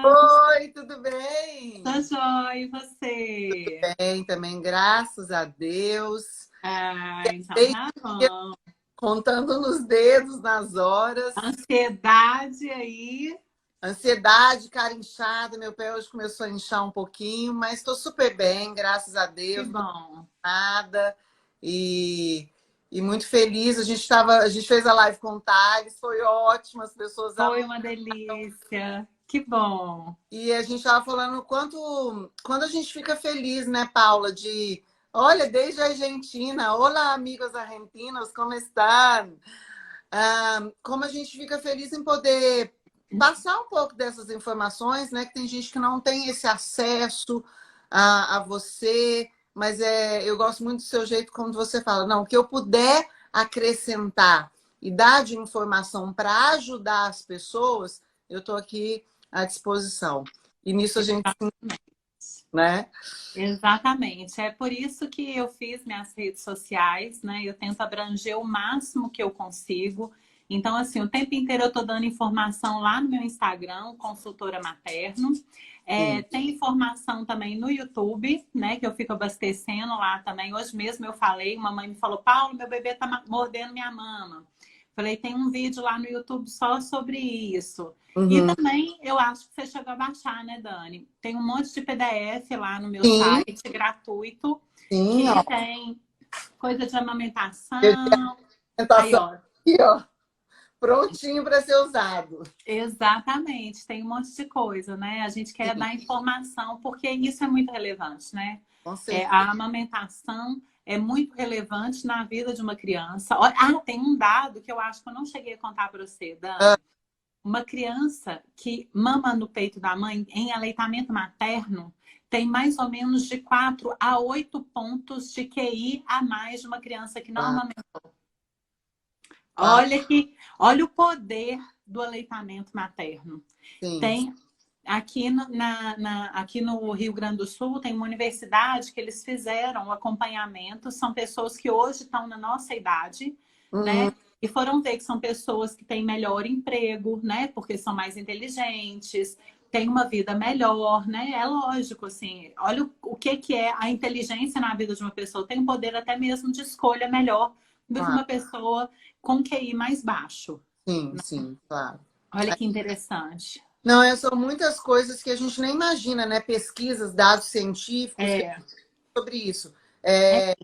Oi, tudo bem? Tá joia, e você? Bem, também, graças a Deus. Ah, então Desde tá que- bom. Contando nos dedos, nas horas. Ansiedade aí, Ansiedade, cara inchada. Meu pé hoje começou a inchar um pouquinho, mas estou super bem, graças a que Deus. Não tô bom. com nada. E, e muito feliz. A gente fez a live com o Thales, foi ótimo, as pessoas Foi amaram. uma delícia. Que bom. E a gente estava falando quando a gente fica feliz, né, Paula, olha, desde a Argentina, olá, amigos argentinos, como estão? Como a gente fica feliz em poder passar um pouco dessas informações, né? Que tem gente que não tem esse acesso a você, mas eu gosto muito do seu jeito, como você fala, não, o que eu puder acrescentar e dar de informação para ajudar as pessoas, eu estou aqui à disposição. E nisso a gente, né? Exatamente. É por isso que eu fiz minhas redes sociais, né? Eu tento abranger o máximo que eu consigo. Então, assim, o tempo inteiro eu estou dando informação lá no meu Instagram, Consultora Materno. Sim. Tem informação também no YouTube, né? Que eu fico abastecendo lá também. Hoje mesmo eu falei, uma mãe me falou, Paulo, meu bebê tá mordendo minha mama. Falei, tem um vídeo lá no YouTube só sobre isso. E Uhum. também eu acho que você chegou a baixar, né, Dani? Tem um monte de PDF lá no meu Sim, site, gratuito, sim, que ó. tem coisa de Eu tenho amamentação. a Aí, apresentação ó, aqui, ó, prontinho para ser usado. exatamente, tem um monte de coisa, né? A gente quer Sim, dar informação, porque isso é muito relevante, né? com A certeza. amamentação é muito relevante na vida de uma criança. Tem um dado que eu acho que eu não cheguei a contar para você, Ah, Dani. Uma criança que mama no peito da mãe em aleitamento materno tem mais ou menos de 4 a 8 pontos de QI a mais de uma criança que não uau, amamentou. uau, Olha o poder do aleitamento materno. sim. Tem aqui no Rio Grande do Sul, tem uma universidade que eles fizeram o acompanhamento, são pessoas que hoje estão na nossa idade, Uhum, né? E foram ver que são pessoas que têm melhor emprego, né? Porque são mais inteligentes, têm uma vida melhor, né? É lógico, assim, olha o que é a inteligência na vida de uma pessoa. Tem um poder até mesmo de escolha melhor do que claro. uma pessoa com QI mais baixo. Sim, sim, claro. Olha que interessante. Não, são muitas coisas que a gente nem imagina, né? Pesquisas, dados científicos É, sobre isso. é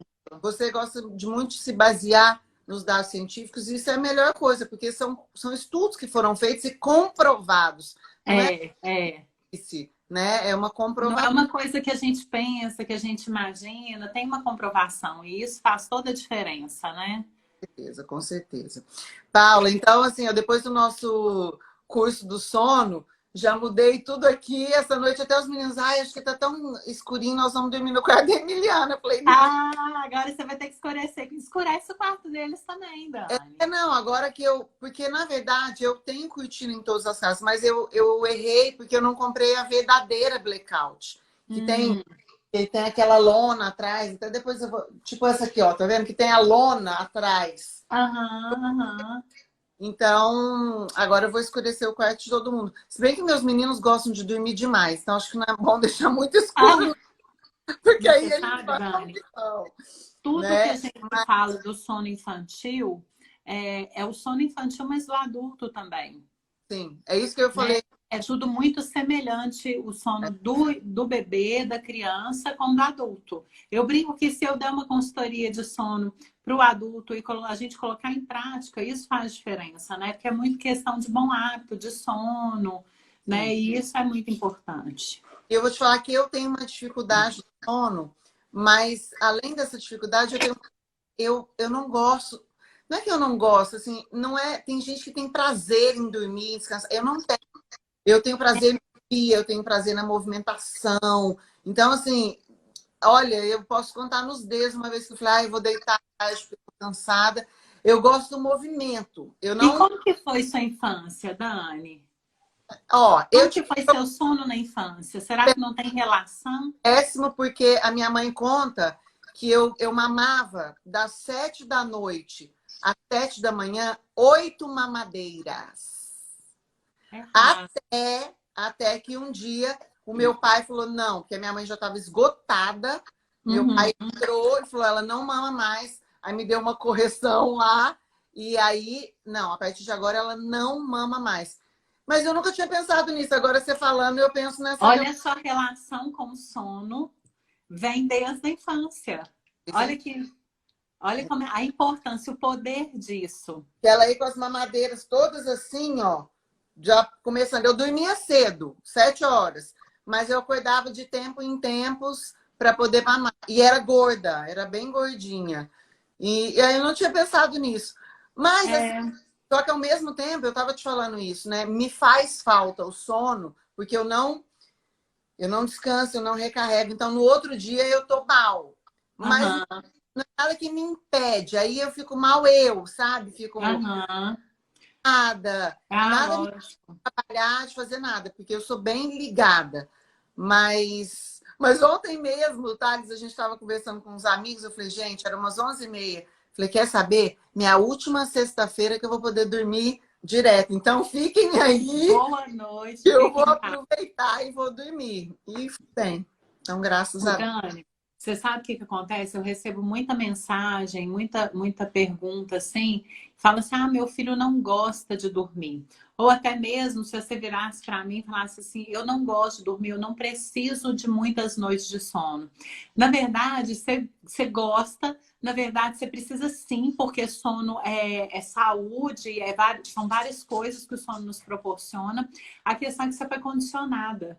Você gosta de muito se basear nos dados científicos, e isso é a melhor coisa, porque são estudos que foram feitos e comprovados. Não é é. esse, né? É uma Não é comprovação. uma coisa que a gente pensa, que a gente imagina, tem uma comprovação e isso faz toda a diferença, né? Certeza, com certeza. Paula, então, assim, ó, depois do nosso curso do sono, já mudei tudo aqui. Essa noite até os meninos, ai, acho que tá tão escurinho, nós vamos dormir no quarto da Emiliana. Eu falei, não, Ah, agora você vai ter que escurecer. Escurece o quarto deles também, Dani. não, agora que eu. Porque, na verdade, eu tenho cortina em todas as casas, mas eu errei porque eu não comprei a verdadeira blackout, Hum, que tem aquela lona atrás. Então, depois eu vou. Tipo essa aqui, ó, tá vendo? Que tem a lona atrás. aham, aham. Então, agora eu vou escurecer o quarto de todo mundo. Se bem que meus meninos gostam de dormir demais, então acho que não é bom deixar muito escuro, Ah, porque aí você eles sabe, falam Dani, que não, tudo que a né? gente fala do sono infantil é o sono infantil, mas do adulto também. Sim, é isso que eu Né? falei. É tudo muito semelhante o sono do bebê, da criança, com o do adulto. Eu brinco que se eu der uma consultoria de sono para o adulto e a gente colocar em prática, isso faz diferença, né? Porque é muito questão de bom hábito, de sono, Sim. né? E isso é muito importante. Eu vou te falar que eu tenho uma dificuldade de sono, mas além dessa dificuldade, eu não gosto. Não é que eu não gosto, assim, não é. Tem gente que tem prazer em dormir, descansar. Eu não tenho. Eu tenho prazer no dia, eu tenho prazer na movimentação. Então, assim, olha, eu posso contar nos dedos uma vez que eu falei, ah, eu vou deitar, acho que estou cansada. Eu gosto do movimento. Eu E não. como que foi sua infância, Dani? Ó, eu Como tive que foi seu sono na infância? Será que não tem relação? péssimo porque a minha mãe conta que eu mamava das 7 da noite às 7 da manhã, 8 mamadeiras. É raro. Até, Até que um dia o meu pai falou não, porque a minha mãe já estava esgotada. Meu pai entrou e falou, ela não mama mais. Aí me deu uma correção lá. E aí, não, a partir de agora ela não mama mais. Mas eu nunca tinha pensado nisso. Agora você falando, eu penso nessa... Olha, sua relação com o sono vem desde a infância. Olha como a importância, o poder disso. Ela aí com as mamadeiras todas assim, ó. Já começando. Eu dormia cedo, 7 horas. Mas eu acordava de tempo em tempos para poder mamar. E era gorda, era bem gordinha. E aí eu não tinha pensado nisso. Mas, assim, só que ao mesmo tempo, eu estava te falando isso, né? Me faz falta o sono, porque eu não descanso, eu não recarrego. Então, no outro dia, eu tô mal. Mas não é nada que me impede. Aí eu fico mal eu, sabe? Fico nada. Nada me trabalhar, de fazer nada, porque eu sou bem ligada. Mas ontem mesmo, Thales, a gente estava conversando com uns amigos, eu falei, gente, era umas 11h30. Falei, quer saber? Minha última sexta-feira que eu vou poder dormir direto. Então, fiquem aí. Boa noite. Eu vou aproveitar e vou dormir. E bem, então, graças a Deus. Você sabe o que acontece? Eu recebo muita mensagem, muita pergunta assim, fala assim, meu filho não gosta de dormir. Ou até mesmo se você virasse para mim e falasse assim, eu não gosto de dormir, eu não preciso de muitas noites de sono. Na verdade, você gosta, na verdade, você precisa sim, porque sono é saúde, são várias coisas que o sono nos proporciona. A questão é que você foi condicionada.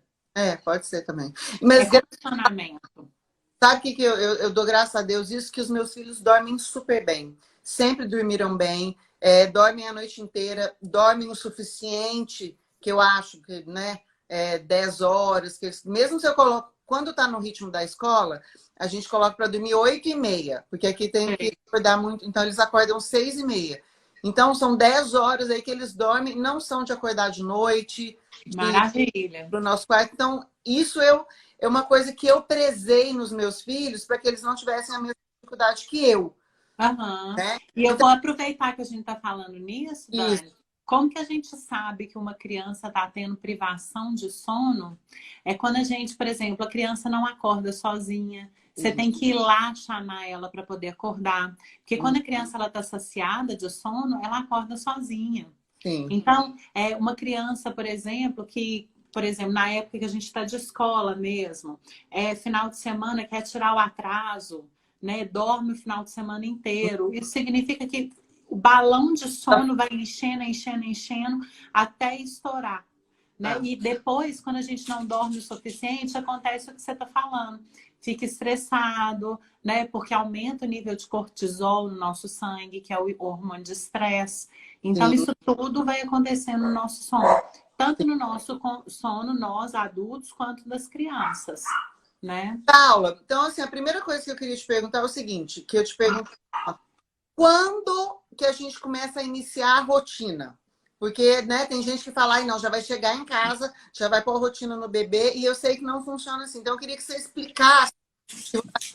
Pode ser também. Mas condicionamento. Sabe o que eu dou graças a Deus? Isso que os meus filhos dormem super bem. Sempre dormiram bem, dormem a noite inteira, dormem o suficiente, que eu acho que, né, 10 horas. Mesmo se eu coloco, quando tá no ritmo da escola, a gente coloca para dormir 8h30, porque aqui tem que acordar muito, então eles acordam 6h30. Então são 10 horas aí que eles dormem, não são de acordar de noite. Maravilha. Pro nosso quarto. Então, isso é uma coisa que eu prezei nos meus filhos para que eles não tivessem a mesma dificuldade que eu. Né? E eu vou aproveitar que a gente está falando nisso, Dani. Como que a gente sabe que uma criança está tendo privação de sono? É quando a gente, por exemplo, a criança não acorda sozinha. Você tem que ir lá chamar ela para poder acordar. Porque quando a criança está saciada de sono, ela acorda sozinha. Sim. Então, uma criança, por exemplo, na época que a gente está de escola mesmo, final de semana quer tirar o atraso, né? Dorme o final de semana inteiro. Isso significa que o balão de sono vai enchendo, enchendo, enchendo até estourar. Né? E depois, quando a gente não dorme o suficiente, acontece o que você está falando. Fica estressado, né? Porque aumenta o nível de cortisol no nosso sangue, que é o hormônio de estresse. Então, isso tudo vai acontecendo no nosso sono. Tanto no nosso sono, nós adultos, quanto das crianças, né? Paula, então, assim, a primeira coisa que eu queria te perguntar é o seguinte, que eu te pergunto, quando que a gente começa a iniciar a rotina? Porque, né, tem gente que fala, não, já vai chegar em casa, já vai pôr a rotina no bebê, e eu sei que não funciona assim. Então, eu queria que você explicasse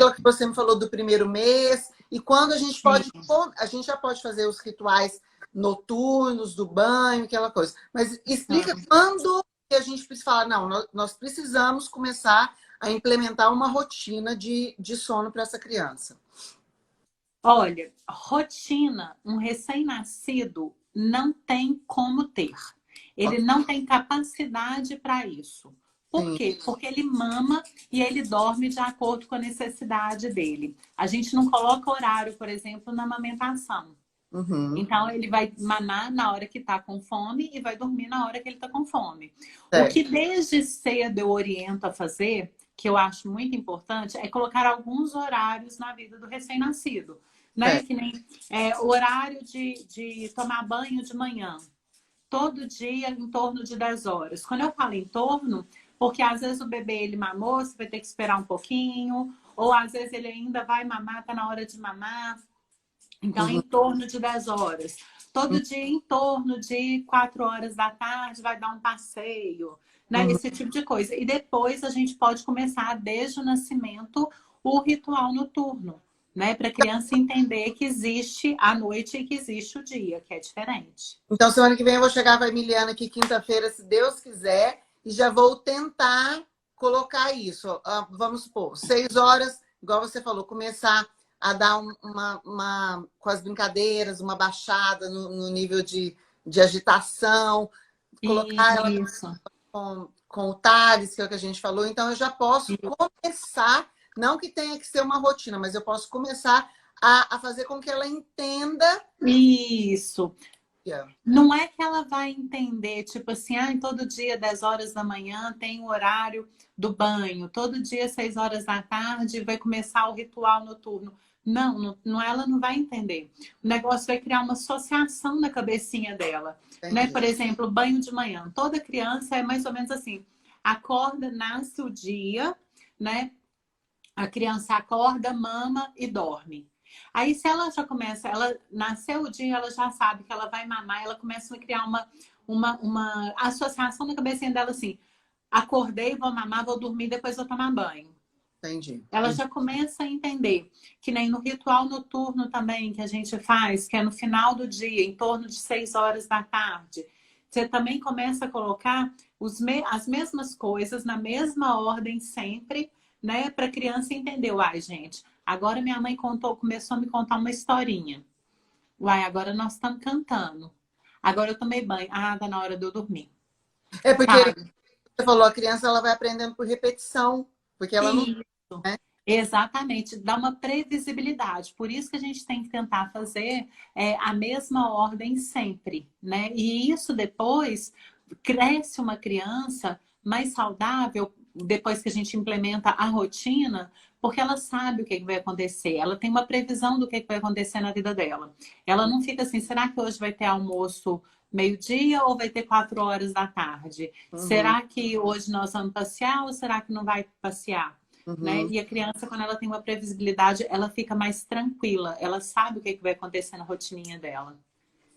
o que você me falou do primeiro mês, e quando a gente pode, a gente já pode fazer os rituais noturnos, do banho, aquela coisa. Mas explica quando que a gente precisa falar, não, nós precisamos começar a implementar uma rotina de sono para essa criança. Olha, rotina, um recém-nascido não tem como ter. Ele não tem capacidade para isso. Por quê? Porque ele mama e ele dorme de acordo com a necessidade dele. A gente não coloca horário, por exemplo, na amamentação. Então, ele vai mamar na hora que está com fome e vai dormir na hora que ele está com fome. O que desde cedo eu oriento a fazer, que eu acho muito importante, é colocar alguns horários na vida do recém-nascido. Né? Que nem o horário de tomar banho de manhã. Todo dia em torno de 10 horas. Quando eu falo em torno, porque às vezes o bebê ele mamou, você vai ter que esperar um pouquinho, ou às vezes ele ainda vai mamar, tá na hora de mamar. Então, em torno de 10 horas. Todo dia em torno de 4 horas da tarde vai dar um passeio, né? Esse tipo de coisa. E depois a gente pode começar desde o nascimento o ritual noturno. Né, para a criança entender que existe a noite e que existe o dia, que é diferente. Então, semana que vem eu vou chegar com a Emiliana aqui quinta-feira, se Deus quiser, e já vou tentar colocar isso. Vamos supor, 6 horas, igual você falou, começar a dar com as brincadeiras, uma baixada no nível de agitação, colocar ela Isso. com o Thales, que é o que a gente falou. Então, eu já posso começar, não que tenha que ser uma rotina, mas eu posso começar a fazer com que ela entenda. Isso. Não é que ela vai entender, tipo assim, todo dia, 10 horas da manhã, tem o horário do banho. Todo dia, 6 horas da tarde, vai começar o ritual noturno. Não, ela não vai entender. O negócio vai criar uma associação na cabecinha dela. Né? Por exemplo, banho de manhã. Toda criança é mais ou menos assim. Acorda, nasce o dia, né? A criança acorda, mama e dorme. Aí, se ela já começa, ela nasceu o dia, ela já sabe que ela vai mamar, ela começa a criar uma associação na cabecinha dela assim: acordei, vou mamar, vou dormir, depois vou tomar banho. Entendi. Ela já começa a entender que nem no ritual noturno também que a gente faz, que é no final do dia, em torno de 6 horas da tarde. Você também começa a colocar as mesmas coisas na mesma ordem sempre, né? Para a criança entender. Uai, gente, agora minha mãe começou a me contar uma historinha. Uai, agora nós estamos cantando. Agora eu tomei banho. Tá na hora de eu dormir. É porque você falou, a criança ela vai aprendendo por repetição, porque ela não... Né? Exatamente, dá uma previsibilidade. Por isso que a gente tem que tentar fazer a mesma ordem sempre, né? E isso depois cresce uma criança mais saudável depois que a gente implementa a rotina, porque ela sabe o que vai acontecer, ela tem uma previsão do que vai acontecer na vida dela. Ela não fica assim, será que hoje vai ter almoço meio-dia ou vai ter 4 horas da tarde? Será que hoje nós vamos passear ou será que não vai passear? Né? E a criança, quando ela tem uma previsibilidade, ela fica mais tranquila. Ela sabe o que vai acontecer na rotininha dela.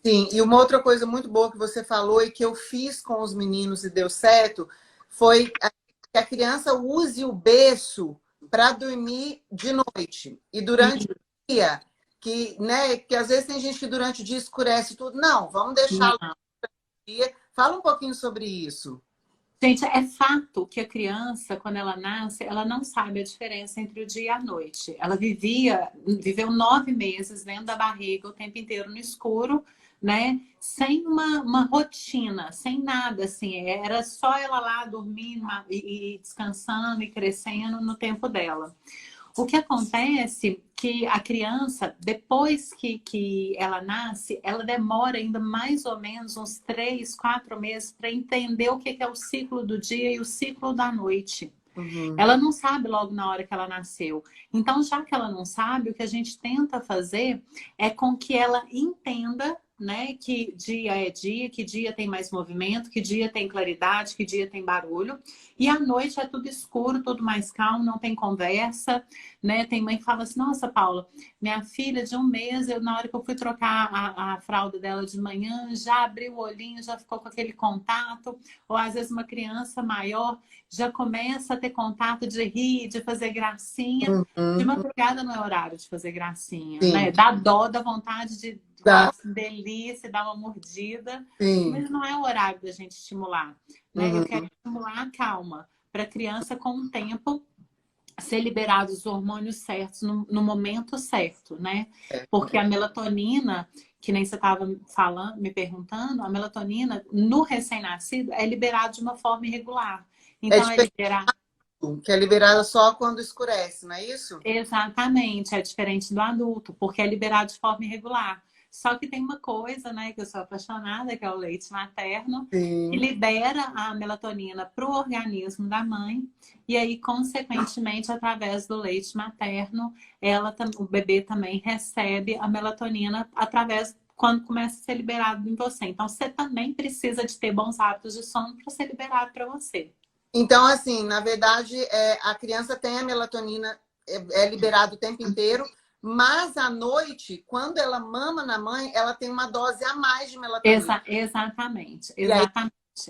Sim, e uma outra coisa muito boa que você falou e que eu fiz com os meninos e deu certo, foi que a criança use o berço para dormir de noite. E durante o dia, né, que às vezes tem gente que durante o dia escurece tudo. Não, vamos deixar o dia. Fala um pouquinho sobre isso. Gente, é fato que a criança, quando ela nasce, ela não sabe a diferença entre o dia e a noite. Ela viveu 9 meses dentro da barriga o tempo inteiro no escuro, né? Sem uma rotina, sem nada, assim. Era só ela lá dormindo e descansando e crescendo no tempo dela. O que acontece que a criança, depois que ela nasce, ela demora ainda mais ou menos uns 3, 4 meses para entender o que é o ciclo do dia e o ciclo da noite. Ela não sabe logo na hora que ela nasceu. Então, já que ela não sabe, o que a gente tenta fazer é com que ela entenda, né, que dia é dia, que dia tem mais movimento, que dia tem claridade, que dia tem barulho. E à noite é tudo escuro, tudo mais calmo, não tem conversa, né? Tem mãe que fala assim, nossa, Paula, minha filha de 1 mês, na hora que eu fui trocar a fralda dela de manhã, já abriu o olhinho, já ficou com aquele contato. Ou às vezes uma criança maior já começa a ter contato de rir, de fazer gracinha. De madrugada não é horário de fazer gracinha, né? Dá dó, dá vontade de delícia, dar uma mordida. Mas não é o horário da gente estimular, né? Eu quero estimular a calma para a criança com o tempo ser liberados os hormônios certos no momento certo, né? Porque a melatonina, que nem você estava falando, me perguntando, a melatonina no recém-nascido é liberada de uma forma irregular. Então, que é liberada só quando escurece, não é isso? Exatamente, é diferente do adulto, porque é liberado de forma irregular. Só que tem uma coisa, né, que eu sou apaixonada, que é o leite materno, que libera a melatonina para o organismo da mãe, e aí, consequentemente, através do leite materno, o bebê também recebe a melatonina quando começa a ser liberado em você. Então, você também precisa de ter bons hábitos de sono para ser liberado para você. Então, assim, na verdade, a criança tem a melatonina liberada o tempo inteiro, mas à noite, quando ela mama na mãe, ela tem uma dose a mais de melatonina. Exatamente. E aí,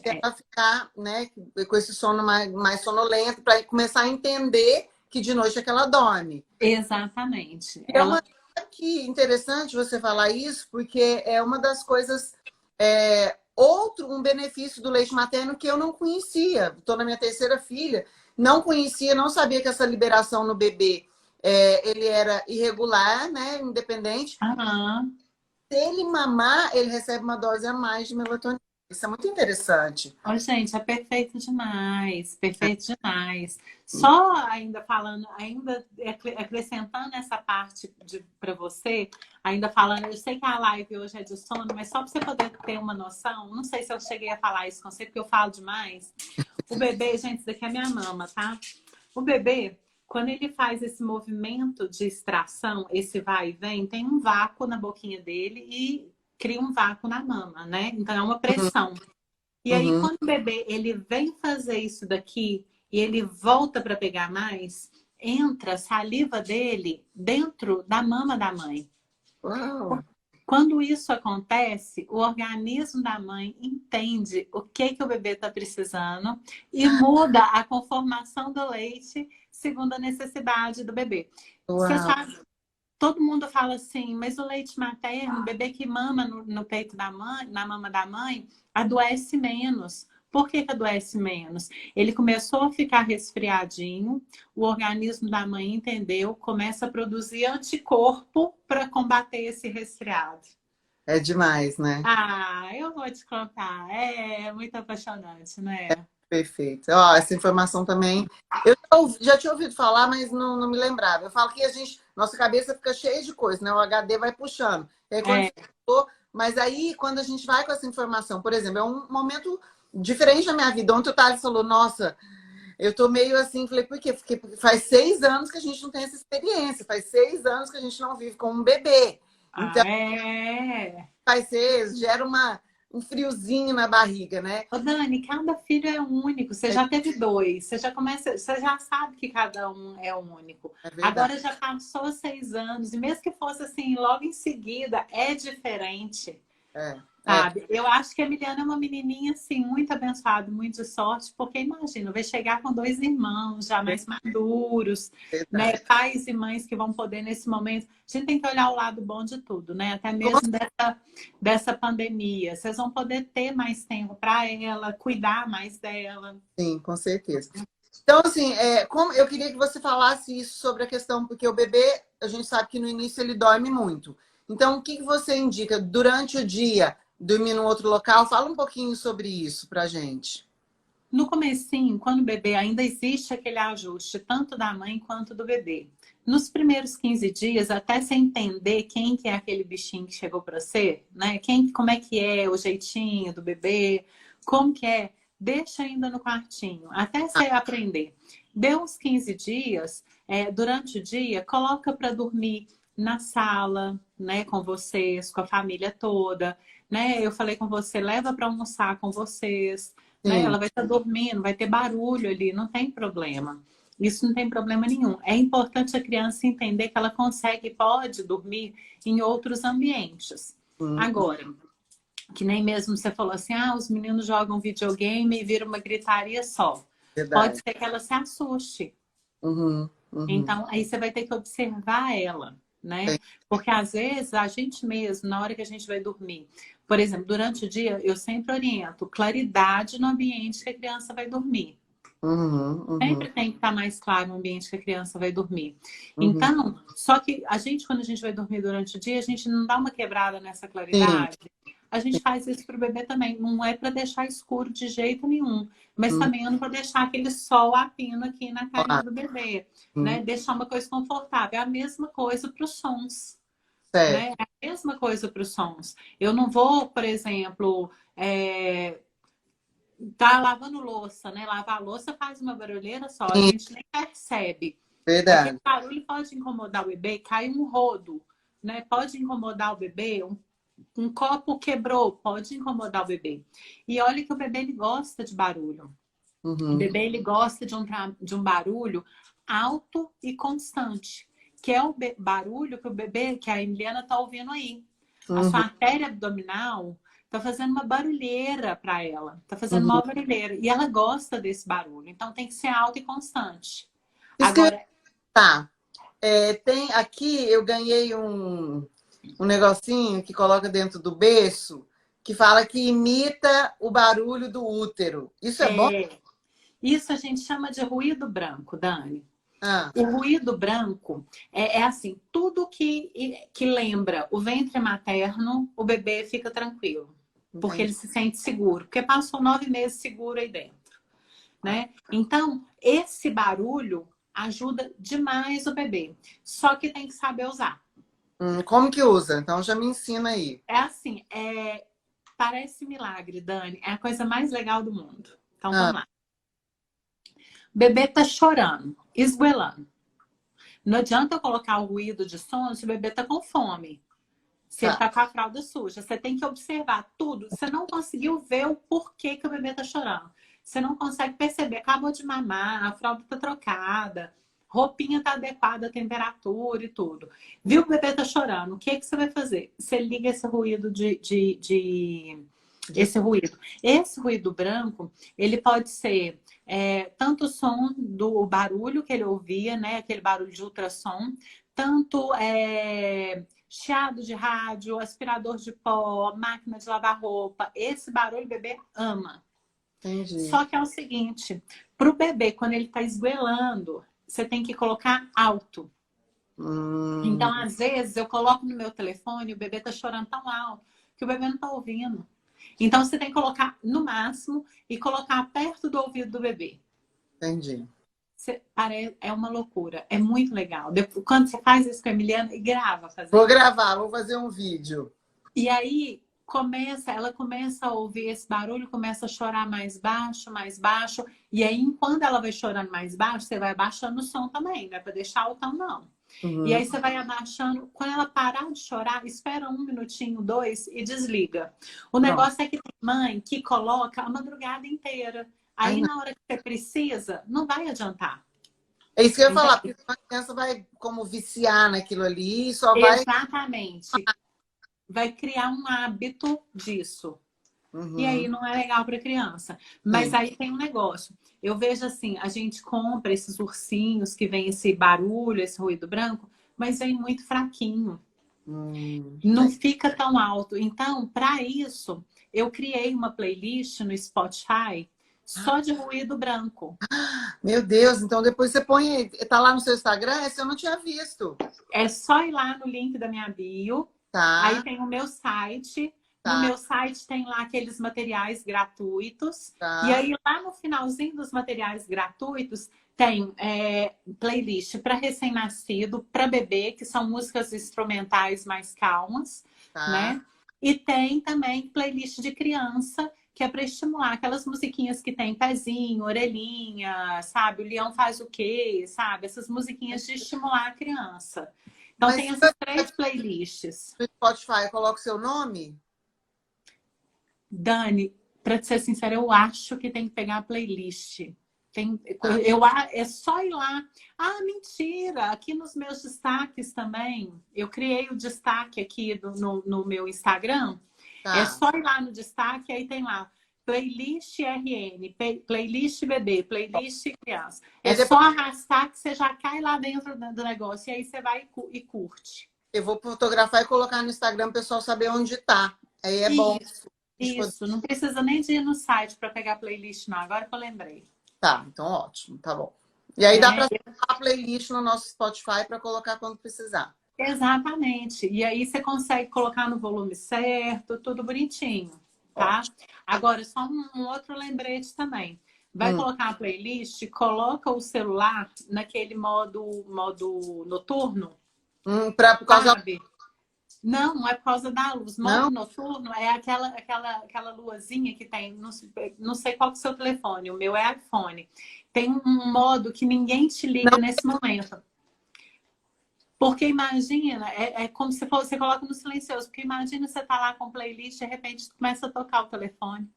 ela ficar, né, com esse sono mais sonolento, para começar a entender que de noite é que ela dorme. Exatamente. É uma coisa que interessante você falar isso, porque é uma das coisas... um benefício do leite materno que eu não conhecia. Estou na minha terceira filha, não conhecia, não sabia que essa liberação no bebê ele era irregular, né? Independente. Aham. Se ele mamar, ele recebe uma dose a mais de melatonina. Isso é muito interessante. Ó, gente, é perfeito demais. Só ainda falando, ainda acrescentando essa parte para você, ainda falando, eu sei que a live hoje é de sono, mas só para você poder ter uma noção, não sei se eu cheguei a falar isso com você, porque eu falo demais. O bebê, gente, isso daqui é minha mama, tá? O bebê, quando ele faz esse movimento de extração, esse vai e vem, tem um vácuo na boquinha dele e cria um vácuo na mama, né? Então é uma pressão. E aí, Uhum. quando o bebê ele vem fazer isso daqui e ele volta para pegar mais, entra a saliva dele dentro da mama da mãe. Uau. Quando isso acontece, o organismo da mãe entende o que o bebê está precisando e muda a conformação do leite segundo a necessidade do bebê. Você Uau. sabe, todo mundo fala assim, mas o leite materno, o bebê que mama no peito da mãe, na mama da mãe, adoece menos. Por que adoece menos? Ele começou a ficar resfriadinho, o organismo da mãe entendeu, começa a produzir anticorpo para combater esse resfriado. É demais, né? Ah, eu vou te contar. É muito apaixonante, né? Perfeito. Ó, essa informação também. Eu já tinha ouvido falar, mas não me lembrava. Eu falo que nossa cabeça fica cheia de coisa, né? O HD vai puxando. E aí, quando É, você falou, mas aí, quando a gente vai com essa informação, por exemplo, é um momento diferente da minha vida. Ontem o Thales falou, nossa, eu tô meio assim, falei, por quê? Porque faz 6 anos que a gente não tem essa experiência, faz 6 anos que a gente não vive com um bebê. Então, é. gera um friozinho na barriga, né? Ô, Dani, cada filho é único. Você já teve dois. Você já sabe que cada um é único. É verdade. Agora já passou 6 anos. E mesmo que fosse assim, logo em seguida, é diferente. É, é Sabe? Eu acho que a Emiliana é uma menininha, assim, muito abençoada, muito de sorte, porque imagina, vai chegar com dois irmãos já mais maduros, né? verdade. Pais e mães que vão poder nesse momento. A gente tem que olhar o lado bom de tudo, né? Até mesmo dessa pandemia. Vocês vão poder ter mais tempo para ela, cuidar mais dela. Sim, com certeza. Então, assim, como eu queria que você falasse isso sobre a questão, porque o bebê, a gente sabe que no início ele dorme muito. Então, o que que você indica durante o dia, dormir num outro local? Fala um pouquinho sobre isso pra gente. No comecinho, quando o bebê ainda existe aquele ajuste, tanto da mãe quanto do bebê. Nos primeiros 15 dias, até você entender quem que é aquele bichinho que chegou para você, né? Como é que é o jeitinho do bebê, como que é, deixa ainda no quartinho, até você aprender. Deu uns 15 dias, durante o dia, coloca para dormir na sala, né, com vocês, com a família toda, né? Eu falei com você, leva para almoçar com vocês, né? Sim. Ela vai estar dormindo, vai ter barulho ali, não tem problema. Isso não tem problema nenhum. É importante a criança entender que ela consegue e pode dormir em outros ambientes. Agora, que nem mesmo você falou assim, os meninos jogam videogame e vira uma gritaria só. Pode Verdade. ser que ela se assuste. Uhum, uhum. Então, aí você vai ter que observar ela, né? Sim. Porque às vezes a gente mesmo, na hora que a gente vai dormir, por exemplo, durante o dia, eu sempre oriento claridade no ambiente que a criança vai dormir. Uhum, uhum, Sempre tem que estar mais claro o ambiente que a criança vai dormir. uhum. Então, só que a gente, quando a gente vai dormir durante o dia, a gente não dá uma quebrada nessa Sim. claridade. A gente faz isso para o bebê também. Não é para deixar escuro de jeito nenhum, mas Uhum. também não para deixar aquele sol a pino aqui na carinha Ah, do bebê, uhum. né? Deixar uma coisa confortável. É a mesma coisa para os sons, Certo. né? É a mesma coisa para os sons. Eu não vou, por exemplo, tá lavando louça, né? Lavar a louça faz uma barulheira só, a Sim, gente nem percebe. Aquele verdade. barulho pode incomodar o bebê, cai um rodo, né? Pode incomodar o bebê, um copo quebrou, pode incomodar o bebê. E olha que o bebê ele gosta de barulho. O Uhum, bebê ele gosta de um barulho alto e constante, que é o barulho que o bebê, que a Emiliana tá ouvindo aí. A sua uhum, artéria abdominal tá fazendo uma barulheira para ela, tá fazendo uhum. uma barulheira e ela gosta desse barulho, então tem que ser alto e constante. Isso que eu ia Agora, falar. Tem aqui, eu ganhei um negocinho que coloca dentro do berço, que fala que imita o barulho do útero. Isso é bom? Isso a gente chama de ruído branco, Dani. Ah, O ruído branco é assim, tudo que lembra o ventre materno, o bebê fica tranquilo. Porque ele entendi. se sente seguro. Porque passou 9 meses seguro aí dentro, né? Então, esse barulho ajuda demais o bebê. Só que tem que saber usar. Como que usa? Então já me ensina aí. É assim, parece milagre, Dani. É a coisa mais legal do mundo. Então, Ah, vamos lá. O bebê tá chorando, esgoelando. Não adianta eu colocar o ruído de som se o bebê tá com fome. Se ele tá. tá com a fralda suja. Você tem que observar tudo. Você não conseguiu ver o porquê que o bebê tá chorando. Você não consegue perceber. Acabou de mamar, a fralda tá trocada, roupinha tá adequada à temperatura e tudo. Viu, o bebê tá chorando. O que é que você vai fazer? Você liga esse ruído esse ruído. Esse ruído branco, ele pode ser tanto o som do barulho que ele ouvia, né? Aquele barulho de ultrassom, tanto chiado de rádio, aspirador de pó, máquina de lavar roupa. Esse barulho o bebê ama. Entendi. Só que é o seguinte, para o bebê, quando ele está esgoelando, você tem que colocar alto. Então, Hum, às vezes, eu coloco no meu telefone, o bebê está chorando tão alto que o bebê não está ouvindo. Então, você tem que colocar no máximo e colocar perto do ouvido do bebê. entendi. É uma loucura, é muito legal. Quando você faz isso com a Emiliana, e grava Vou fazendo. gravar, vou fazer um vídeo. E aí ela começa a ouvir esse barulho, começa a chorar mais baixo. E aí, quando ela vai chorando mais baixo, você vai abaixando o som também, não é para deixar altão, não. E Uhum. aí você vai abaixando. Quando ela parar de chorar, espera 1 minutinho, 2 e desliga. O Pronto. negócio é que tem mãe que coloca a madrugada inteira. Ai, Aí não. na hora que você precisa, não vai adiantar. É isso que eu ia falar, Entende? porque a criança vai como viciar naquilo ali e só vai. Exatamente. Vai criar um hábito disso. E aí Uhum. não é legal para criança. Mas Sim. aí tem um negócio. Eu vejo assim, a gente compra esses ursinhos que vem esse barulho, esse ruído branco, mas vem muito fraquinho. Não fica tão alto. Então, para isso, eu criei uma playlist no Spotify só de ruído branco. Meu Deus, então depois você põe. Tá lá no seu Instagram? Esse eu não tinha visto. É só ir lá no link da minha bio. Aí Tá, tem o meu site. No tá, meu site tem lá aqueles materiais gratuitos. E tá, aí, lá no finalzinho dos materiais gratuitos, tem playlist para recém-nascido, para bebê, que são músicas instrumentais mais calmas, tá. né? E tem também playlist de criança, que é para estimular aquelas musiquinhas que tem pezinho, orelhinha, sabe? O leão faz o quê, sabe? Essas musiquinhas de estimular a criança. Então Mas tem se essas 3 playlists. no Spotify coloca o seu nome? Dani, para ser sincera, eu acho que tem que pegar a playlist. Tá, É só ir lá. Ah, mentira! Aqui nos meus destaques também, eu criei o destaque aqui no meu Instagram. É tá. só ir lá no destaque, aí tem lá playlist RN, playlist bebê, playlist criança. É Aí só depois arrastar que você já cai lá dentro do negócio e aí você vai e curte. eu vou fotografar e colocar no Instagram para o pessoal saber onde tá. Aí é bom. Isso, A gente poder- isso. Não precisa nem de ir no site para pegar a playlist, não. Agora que eu lembrei. Tá, então ótimo, tá bom. E aí dá Né? para salvar a playlist no nosso Spotify para colocar quando precisar. Exatamente. E aí você consegue colocar no volume certo, tudo bonitinho, tá? Ótimo. Agora, só um outro lembrete também. Vai Hum. colocar a playlist, coloca o celular naquele modo noturno, Por causa. sabe? Não, não é por causa da luz. Modo Não? noturno é aquela luazinha que tem, não sei qual que é o seu telefone, o meu é iPhone. Tem um modo que ninguém te liga Não. nesse momento. Porque imagina, é como se você coloca no silencioso, porque imagina você tá lá com playlist, de repente começa a tocar o telefone.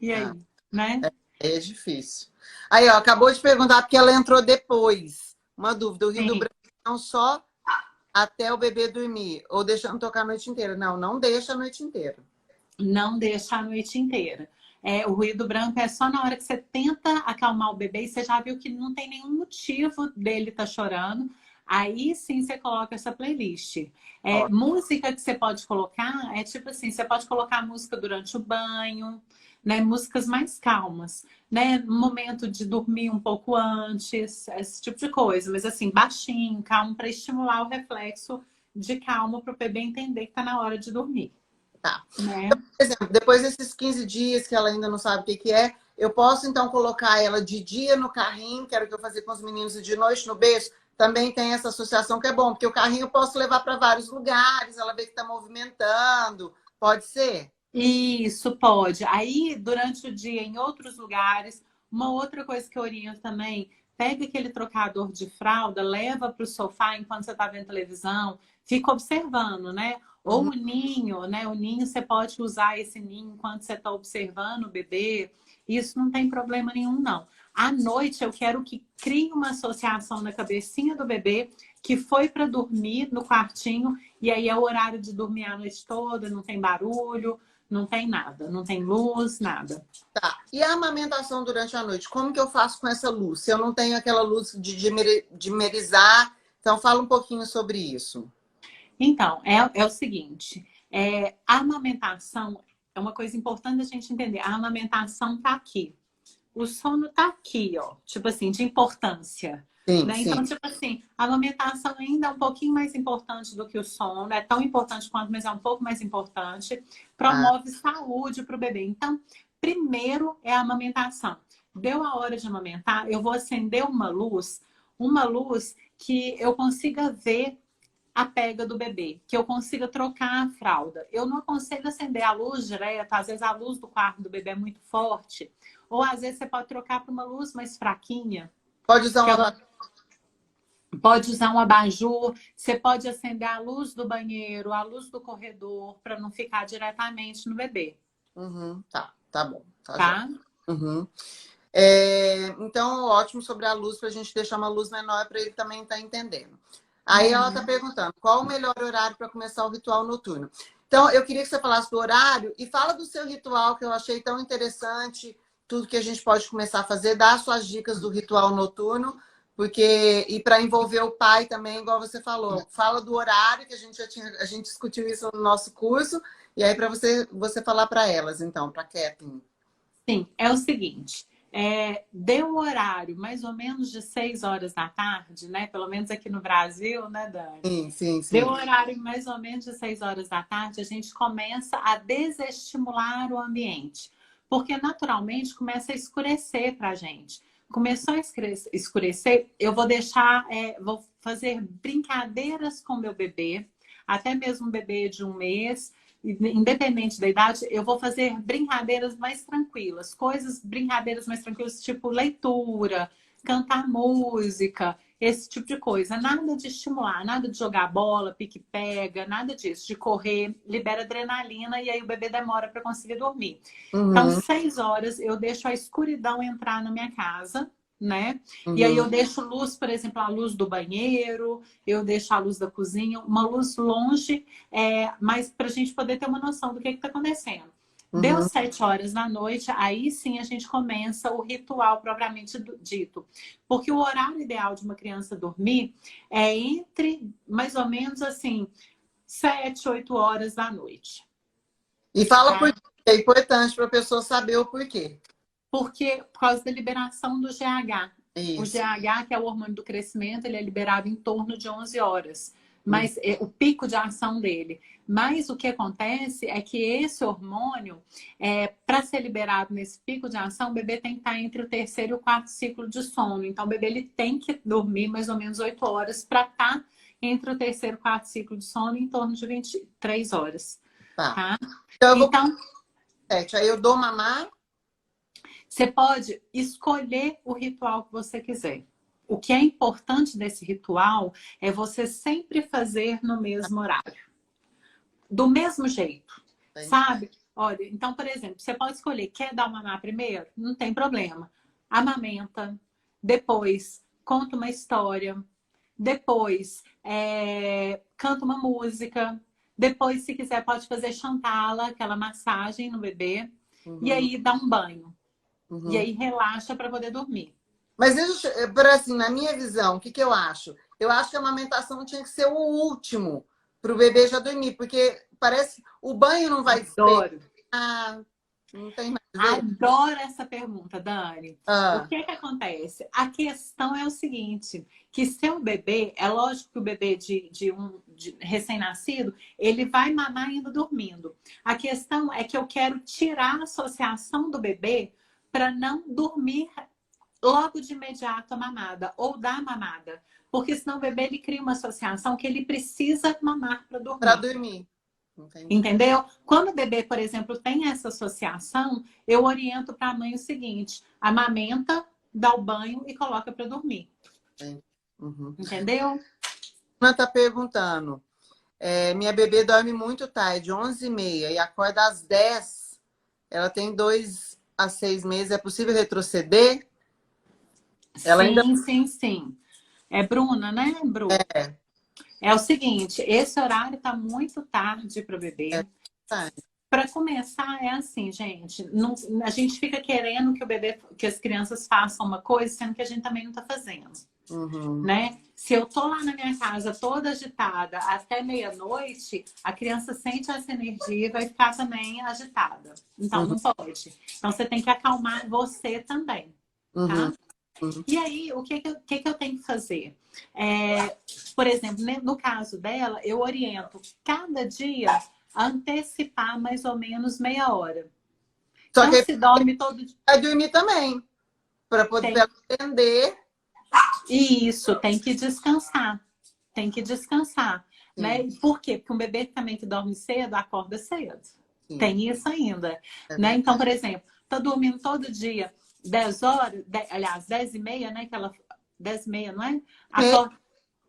E Ah, aí, né? é difícil. Aí, ó, acabou de perguntar porque ela entrou depois. Uma dúvida, o Rio do Sim. Branco não só até o bebê dormir, ou deixando tocar a noite inteira. Não, não deixa a noite inteira. Não deixa a noite inteira. O ruído branco é só na hora que você tenta acalmar o bebê e você já viu que não tem nenhum motivo dele estar chorando. Aí sim você coloca essa playlist. Ó, Música que você pode colocar é tipo assim, você pode colocar música durante o banho, né? Músicas mais calmas, né? No momento de dormir um pouco antes, esse tipo de coisa. Mas assim, baixinho, calmo, para estimular o reflexo de calma para o bebê entender que tá na hora de dormir, tá. né? Então, por exemplo, depois desses 15 dias que ela ainda não sabe o que que é, eu posso então colocar ela de dia no carrinho, que era o que eu fazia com os meninos, e de noite no berço. Também tem essa associação que é bom, porque o carrinho eu posso levar para vários lugares, ela vê que está movimentando. Pode ser? Isso pode. Aí, durante o dia, em outros lugares, uma outra coisa que eu oriento também, pega aquele trocador de fralda, leva para o sofá enquanto você está vendo televisão, fica observando, né? Ou Uhum. o ninho, né? O ninho, você pode usar esse ninho enquanto você está observando o bebê. Isso não tem problema nenhum, não. À noite, eu quero que crie uma associação na cabecinha do bebê que foi para dormir no quartinho, e aí é o horário de dormir a noite toda, não tem barulho. Não tem nada, não tem luz, nada. Tá. E a amamentação durante a noite? Como que eu faço com essa luz? Se eu não tenho aquela luz de dimerizar, então fala um pouquinho sobre isso. Então, é o seguinte, a amamentação é uma coisa importante a gente entender. A amamentação tá aqui. O sono tá aqui, ó. Tipo assim, de importância. Sim, Né? Então, sim. tipo assim, a amamentação ainda é um pouquinho mais importante do que o sono. É tão importante quanto, mas é um pouco mais importante. Ah, Promove saúde para o bebê. Então, primeiro é a amamentação. Deu a hora de amamentar, eu vou acender uma luz que eu consiga ver a pega do bebê, que eu consiga trocar a fralda. Eu não aconselho acender a luz direta, às vezes a luz do quarto do bebê é muito forte, ou às vezes você pode trocar para uma luz mais fraquinha, pode usar que é uma. pode usar um abajur, você pode acender a luz do banheiro, a luz do corredor, para não ficar diretamente no bebê, Uhum, tá, tá bom, tá jóia. tá? Uhum. Então, ótimo sobre a luz, para a gente deixar uma luz menor para ele também estar entendendo. Aí ela está Uhum. perguntando, qual o melhor horário para começar o ritual noturno? Então, eu queria que você falasse do horário e fala do seu ritual, que eu achei tão interessante, tudo que a gente pode começar a fazer, dá suas dicas do ritual noturno, porque e para envolver o pai também, igual você falou. Fala do horário, que a gente discutiu isso no nosso curso, e aí para você falar para elas, então, para a Kathleen. Sim, é o seguinte, deu o horário mais ou menos de 6 horas da tarde, né? Pelo menos aqui no Brasil, né, Dani? Sim, sim, Deu o sim. horário mais ou menos de 6 horas da tarde, a gente começa a desestimular o ambiente. Porque naturalmente começa a escurecer para a gente. Começou a escurecer, eu vou vou fazer brincadeiras com meu bebê, até mesmo um bebê de 1 mês, independente da idade, eu vou fazer brincadeiras mais tranquilas, brincadeiras mais tranquilas, tipo leitura, cantar música, esse tipo de coisa. Nada de estimular, nada de jogar bola, pique-pega, nada disso. De correr, libera adrenalina e aí o bebê demora para conseguir dormir. Então, Uhum, 6 horas eu deixo a escuridão entrar na minha casa, né? E aí eu uhum, deixo luz, por exemplo, a luz do banheiro, eu deixo a luz da cozinha, uma luz longe, mas para a gente poder ter uma noção do que está acontecendo. Deu uhum. 7 horas da noite, aí sim a gente começa o ritual propriamente dito. Porque o horário ideal de uma criança dormir é entre mais ou menos assim 7, 8 horas da noite. E fala por Tá? quê. É importante para a pessoa saber o porquê. Por causa da liberação do GH. O Isso. GH, que é o hormônio do crescimento, ele é liberado em torno de 11 horas. Uhum. Mas o pico de ação dele. Mas o que acontece é que esse hormônio, para ser liberado nesse pico de ação, o bebê tem que estar entre o terceiro e o quarto ciclo de sono. Então, o bebê ele tem que dormir mais ou menos 8 horas para estar entre o terceiro e o quarto ciclo de sono em torno de 23 horas. Tá. Tá? Então eu vou com Então, 7. Aí eu dou mamar. você pode escolher o ritual que você quiser. O que é importante desse ritual é você sempre fazer no mesmo horário. Do mesmo jeito, Entendi. sabe? Olha, então, por exemplo, você pode escolher, quer dar o mamar primeiro? Não tem problema. Amamenta, depois conta uma história, depois canta uma música, depois, se quiser, pode fazer chantala, aquela massagem no bebê, e Uhum, aí dá um banho. E uhum. aí relaxa para poder dormir. Mas deixa, por assim, na minha visão, o que que eu acho? eu acho que a amamentação tinha que ser o último para o bebê já dormir, porque parece o banho não vai Adoro. esperar, não tem mais jeito. Adoro essa pergunta, Dani. O Ah, que que acontece? A questão é o seguinte, que seu bebê, é lógico que o bebê de recém-nascido, ele vai mamar ainda dormindo. A questão é que eu quero tirar a associação do bebê para não dormir logo de imediato a mamada ou dar mamada. Porque senão o bebê ele cria uma associação que ele precisa mamar para para dormir. dormir. Entendi. Entendeu? Quando o bebê, por exemplo, tem essa associação, eu oriento para a mãe o seguinte: amamenta, dá o banho e coloca para dormir. Uhum. Entendeu? Ana está perguntando. Minha bebê dorme muito tarde, 11h30, e acorda às 10. Ela tem 2 a 6 meses. É possível retroceder? Ela ainda Sim. É Bruna, né, Bru? é. É o seguinte, esse horário tá muito tarde para o bebê. Tá. Para começar, é assim, gente. A gente fica querendo que o bebê, que as crianças façam uma coisa, sendo que a gente também não está fazendo. Uhum. Né? Se eu tô lá na minha casa toda agitada até meia-noite, a criança sente essa energia e vai ficar também agitada. Então, Uhum. não pode. Então, você tem que acalmar você também, Uhum. tá? Uhum. E aí, o que eu tenho que fazer? Por exemplo, no caso dela, eu oriento cada dia a antecipar mais ou menos meia hora. Só Então, que se dorme todo dia. vai dormir também, para poder Tem entender. isso, tem que descansar. Tem que descansar, Sim, né? Por quê? Porque um bebê também que dorme cedo, acorda cedo. sim, Tem isso ainda, é né? verdade. Então, por exemplo, tá dormindo todo dia 10 horas, aliás, 10h30, né? Que ela, 10h30, não é? Acorda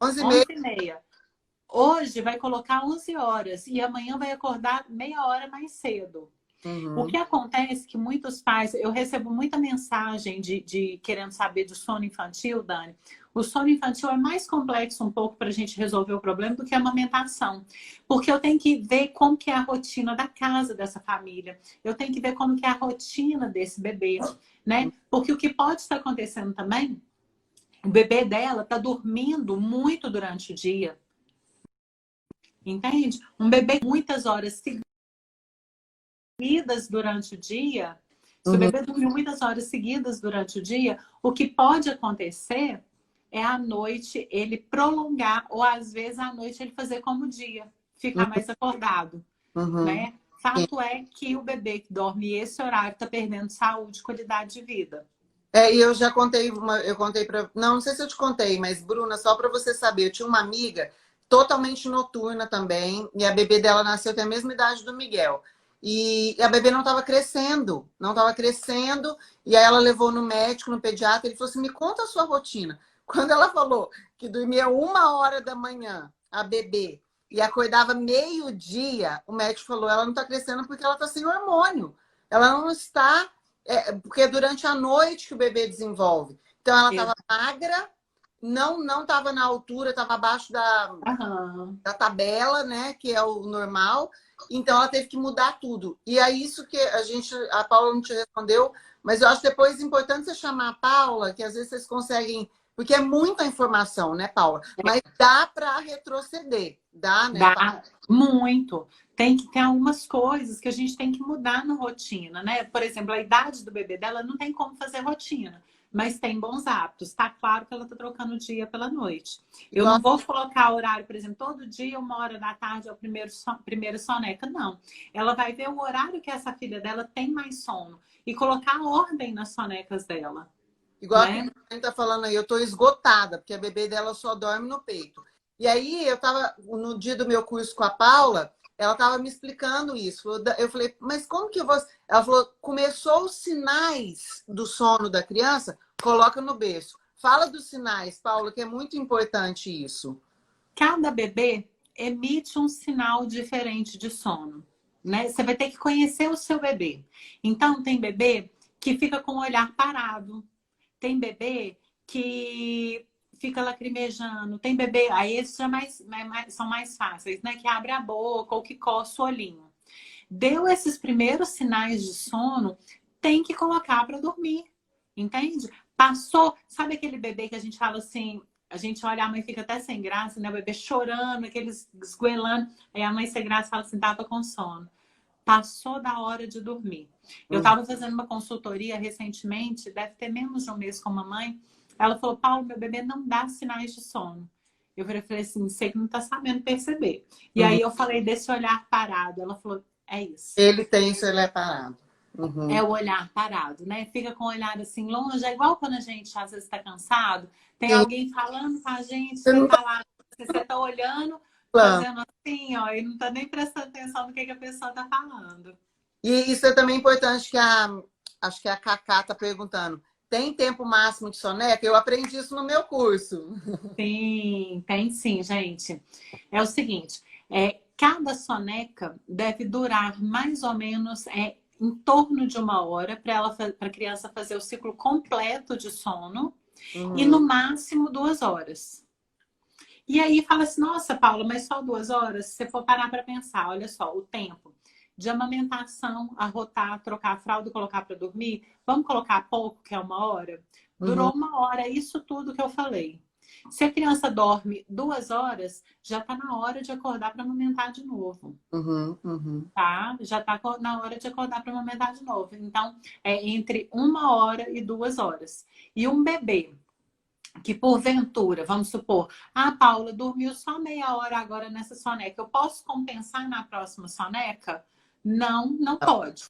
11h30. 11h30. Hoje vai colocar 11 horas e amanhã vai acordar meia hora mais cedo. O Uhum. que acontece é que muitos pais, eu recebo muita mensagem de querendo saber do sono infantil, Dani. O sono infantil é mais complexo um pouco para a gente resolver o problema do que a amamentação. Porque eu tenho que ver como que é a rotina da casa dessa família. Eu tenho que ver como que é a rotina desse bebê, né? Porque o que pode estar acontecendo também, o bebê dela está dormindo muito durante o dia. Entende? Um bebê com muitas horas seguidas durante o dia, se o Uhum. bebê dormiu muitas horas seguidas durante o dia, o que pode acontecer é à noite ele prolongar, ou às vezes à noite ele fazer como o dia, ficar mais acordado, Uhum. né? Fato é que o bebê que dorme esse horário está perdendo saúde e qualidade de vida. E eu já contei eu contei para, não sei se eu te contei, mas Bruna, só para você saber, eu tinha uma amiga totalmente noturna também, e a bebê dela nasceu tem a mesma idade do Miguel. E a bebê não estava crescendo, não estava crescendo, e aí ela levou no médico, no pediatra, ele falou assim: "Me conta a sua rotina". Quando ela falou que dormia 1h da manhã, a bebê, e acordava meio-dia, o médico falou: "Ela não está crescendo porque ela está sem hormônio. Ela não está porque é durante a noite que o bebê desenvolve. Então ela estava magra, não estava na altura, estava abaixo Aham. da tabela, né? Que é o normal. Então ela teve que mudar tudo. E é isso que a Paula não te respondeu, mas eu acho depois importante você chamar a Paula, que às vezes vocês conseguem, porque é muita informação, né, Paula? Mas dá para retroceder, dá, né, Paula? Dá muito. Tem que ter algumas coisas que a gente tem que mudar na rotina, né? Por exemplo, a idade do bebê dela não tem como fazer rotina, mas tem bons hábitos. Tá claro que ela tá trocando o dia pela noite. Eu Igual não vou colocar horário, por exemplo, todo dia, 1h da tarde é o primeiro soneca. Não. Ela vai ver o horário que essa filha dela tem mais sono e colocar ordem nas sonecas dela, Igual a né? Cristiane está falando aí, eu estou esgotada, porque a bebê dela só dorme no peito. E aí, eu estava, no dia do meu curso com a Paula, ela estava me explicando isso. Eu falei, mas como que você. Ela falou, começou os sinais do sono da criança, coloca no berço. Fala dos sinais, Paula, que é muito importante isso. Cada bebê emite um sinal diferente de sono, né? Você vai ter que conhecer o seu bebê. Então, tem bebê que fica com o olhar parado, tem bebê que fica lacrimejando, tem bebê, aí esses são mais fáceis, né? Que abre a boca ou que coça o olhinho. Deu esses primeiros sinais de sono, tem que colocar para dormir, entende? Passou, sabe aquele bebê que a gente fala assim, a gente olha, a mãe fica até sem graça, né? O bebê chorando, aqueles esgoelando. Aí a mãe sem graça fala assim, tava com sono. Passou da hora de dormir. Eu estava fazendo uma consultoria recentemente, deve ter menos de um mês com a mamãe. Ela falou, Paulo, meu bebê não dá sinais de sono. Eu falei assim, você que não está sabendo perceber. E aí eu falei desse olhar parado. Ela falou, é isso. Ele tem isso, ele é parado. É o olhar parado, né? Fica com o olhar assim longe. É igual quando a gente às vezes está cansado. Tem Sim. alguém falando com a gente, Você você não tá está lá, você está olhando, falando. fazendo assim, ó, e não está nem prestando atenção no que a pessoa está falando. E isso é também importante que acho que a Cacá está perguntando. Tem tempo máximo de soneca? Eu aprendi isso no meu curso. Sim, tem sim, gente. É o seguinte, cada soneca deve durar mais ou menos em torno de 1 hora para a criança fazer o ciclo completo de sono e no máximo 2 horas. E aí fala assim, nossa, Paula, mas só 2 horas? Se você for parar para pensar, olha só, o tempo de amamentação, arrotar, trocar a fralda e colocar para dormir, vamos colocar pouco, que é 1 hora? Durou 1 hora, isso tudo que eu falei. Se a criança dorme 2 horas, já está na hora de acordar para amamentar de novo. Tá? Já está na hora de acordar para amamentar de novo. Então, é entre 1 hora e 2 horas. E um bebê que porventura, vamos supor, Paula dormiu só meia hora agora nessa soneca, eu posso compensar na próxima soneca? Não, não pode.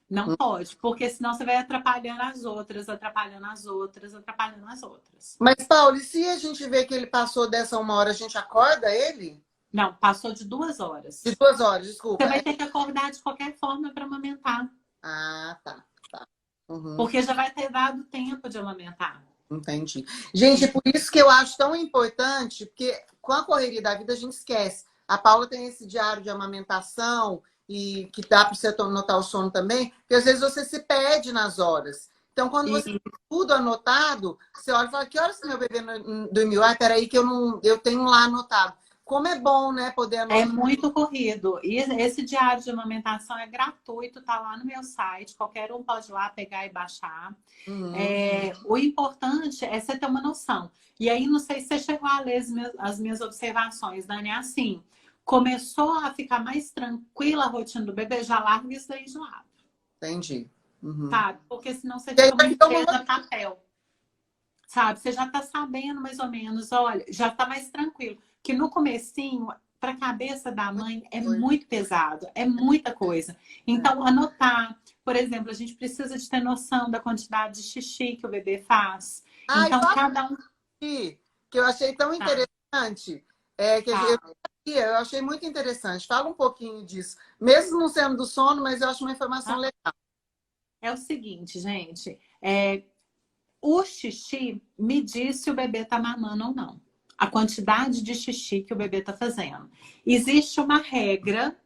Não pode, porque senão você vai atrapalhando as outras, atrapalhando as outras, atrapalhando as outras. Mas, Paulo, e se a gente vê que ele passou dessa 1 hora, a gente acorda ele? Não, passou de 2 horas. De 2 horas, desculpa. Você vai ter que acordar de qualquer forma para amamentar. Ah, tá. Porque já vai ter dado tempo de amamentar. Entendi. Gente, é por isso que eu acho tão importante, porque com a correria da vida a gente esquece. A Paula tem esse diário de amamentação e que dá para você anotar o sono também, porque às vezes você se perde nas horas. Então, quando você tem tudo anotado, você olha e fala, que horas que meu bebê dormiu? Ah, peraí que eu tenho lá anotado. Como é bom, né, poder anotar. É muito corrido. E esse diário de amamentação é gratuito, tá lá no meu site. Qualquer um pode ir lá pegar e baixar. O importante é você ter uma noção. E aí, não sei se você chegou a ler as minhas observações, Dani. É assim, começou a ficar mais tranquila a rotina do bebê, já larga isso daí de lado. Entendi. Sabe? Porque senão você fica muito presa a papel. Sabe? Você já tá sabendo mais ou menos, olha, já tá mais tranquilo. Que no comecinho, para a cabeça da mãe, é muito pesado, é muita coisa. Então, anotar, por exemplo, a gente precisa de ter noção da quantidade de xixi que o bebê faz. Então, cada um... Que eu achei tão interessante, eu achei muito interessante. Fala um pouquinho disso. Mesmo não sendo do sono, mas eu acho uma informação legal. É o seguinte, gente, o xixi me diz se o bebê tá mamando ou não. A quantidade de xixi que o bebê está fazendo. Existe uma regra,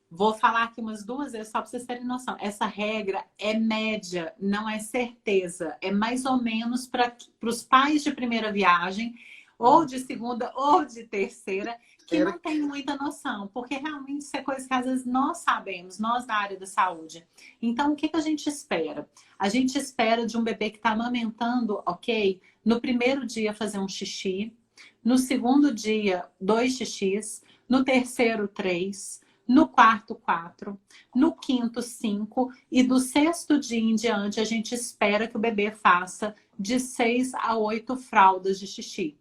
vou falar aqui umas 2 vezes só para vocês terem noção. Essa regra é média, não é certeza. É mais ou menos para os pais de primeira viagem, ou de segunda, ou de terceira, que não tem muita noção. Porque realmente isso é coisa que às vezes nós sabemos, nós da área da saúde. Então, o que a gente espera? A gente espera de um bebê que está amamentando, ok? No primeiro dia fazer um xixi. No segundo dia, 2 xixis. No terceiro, 3. No quarto, 4. No quinto, 5. E do sexto dia em diante, a gente espera que o bebê faça de 6 a 8 fraldas de xixi.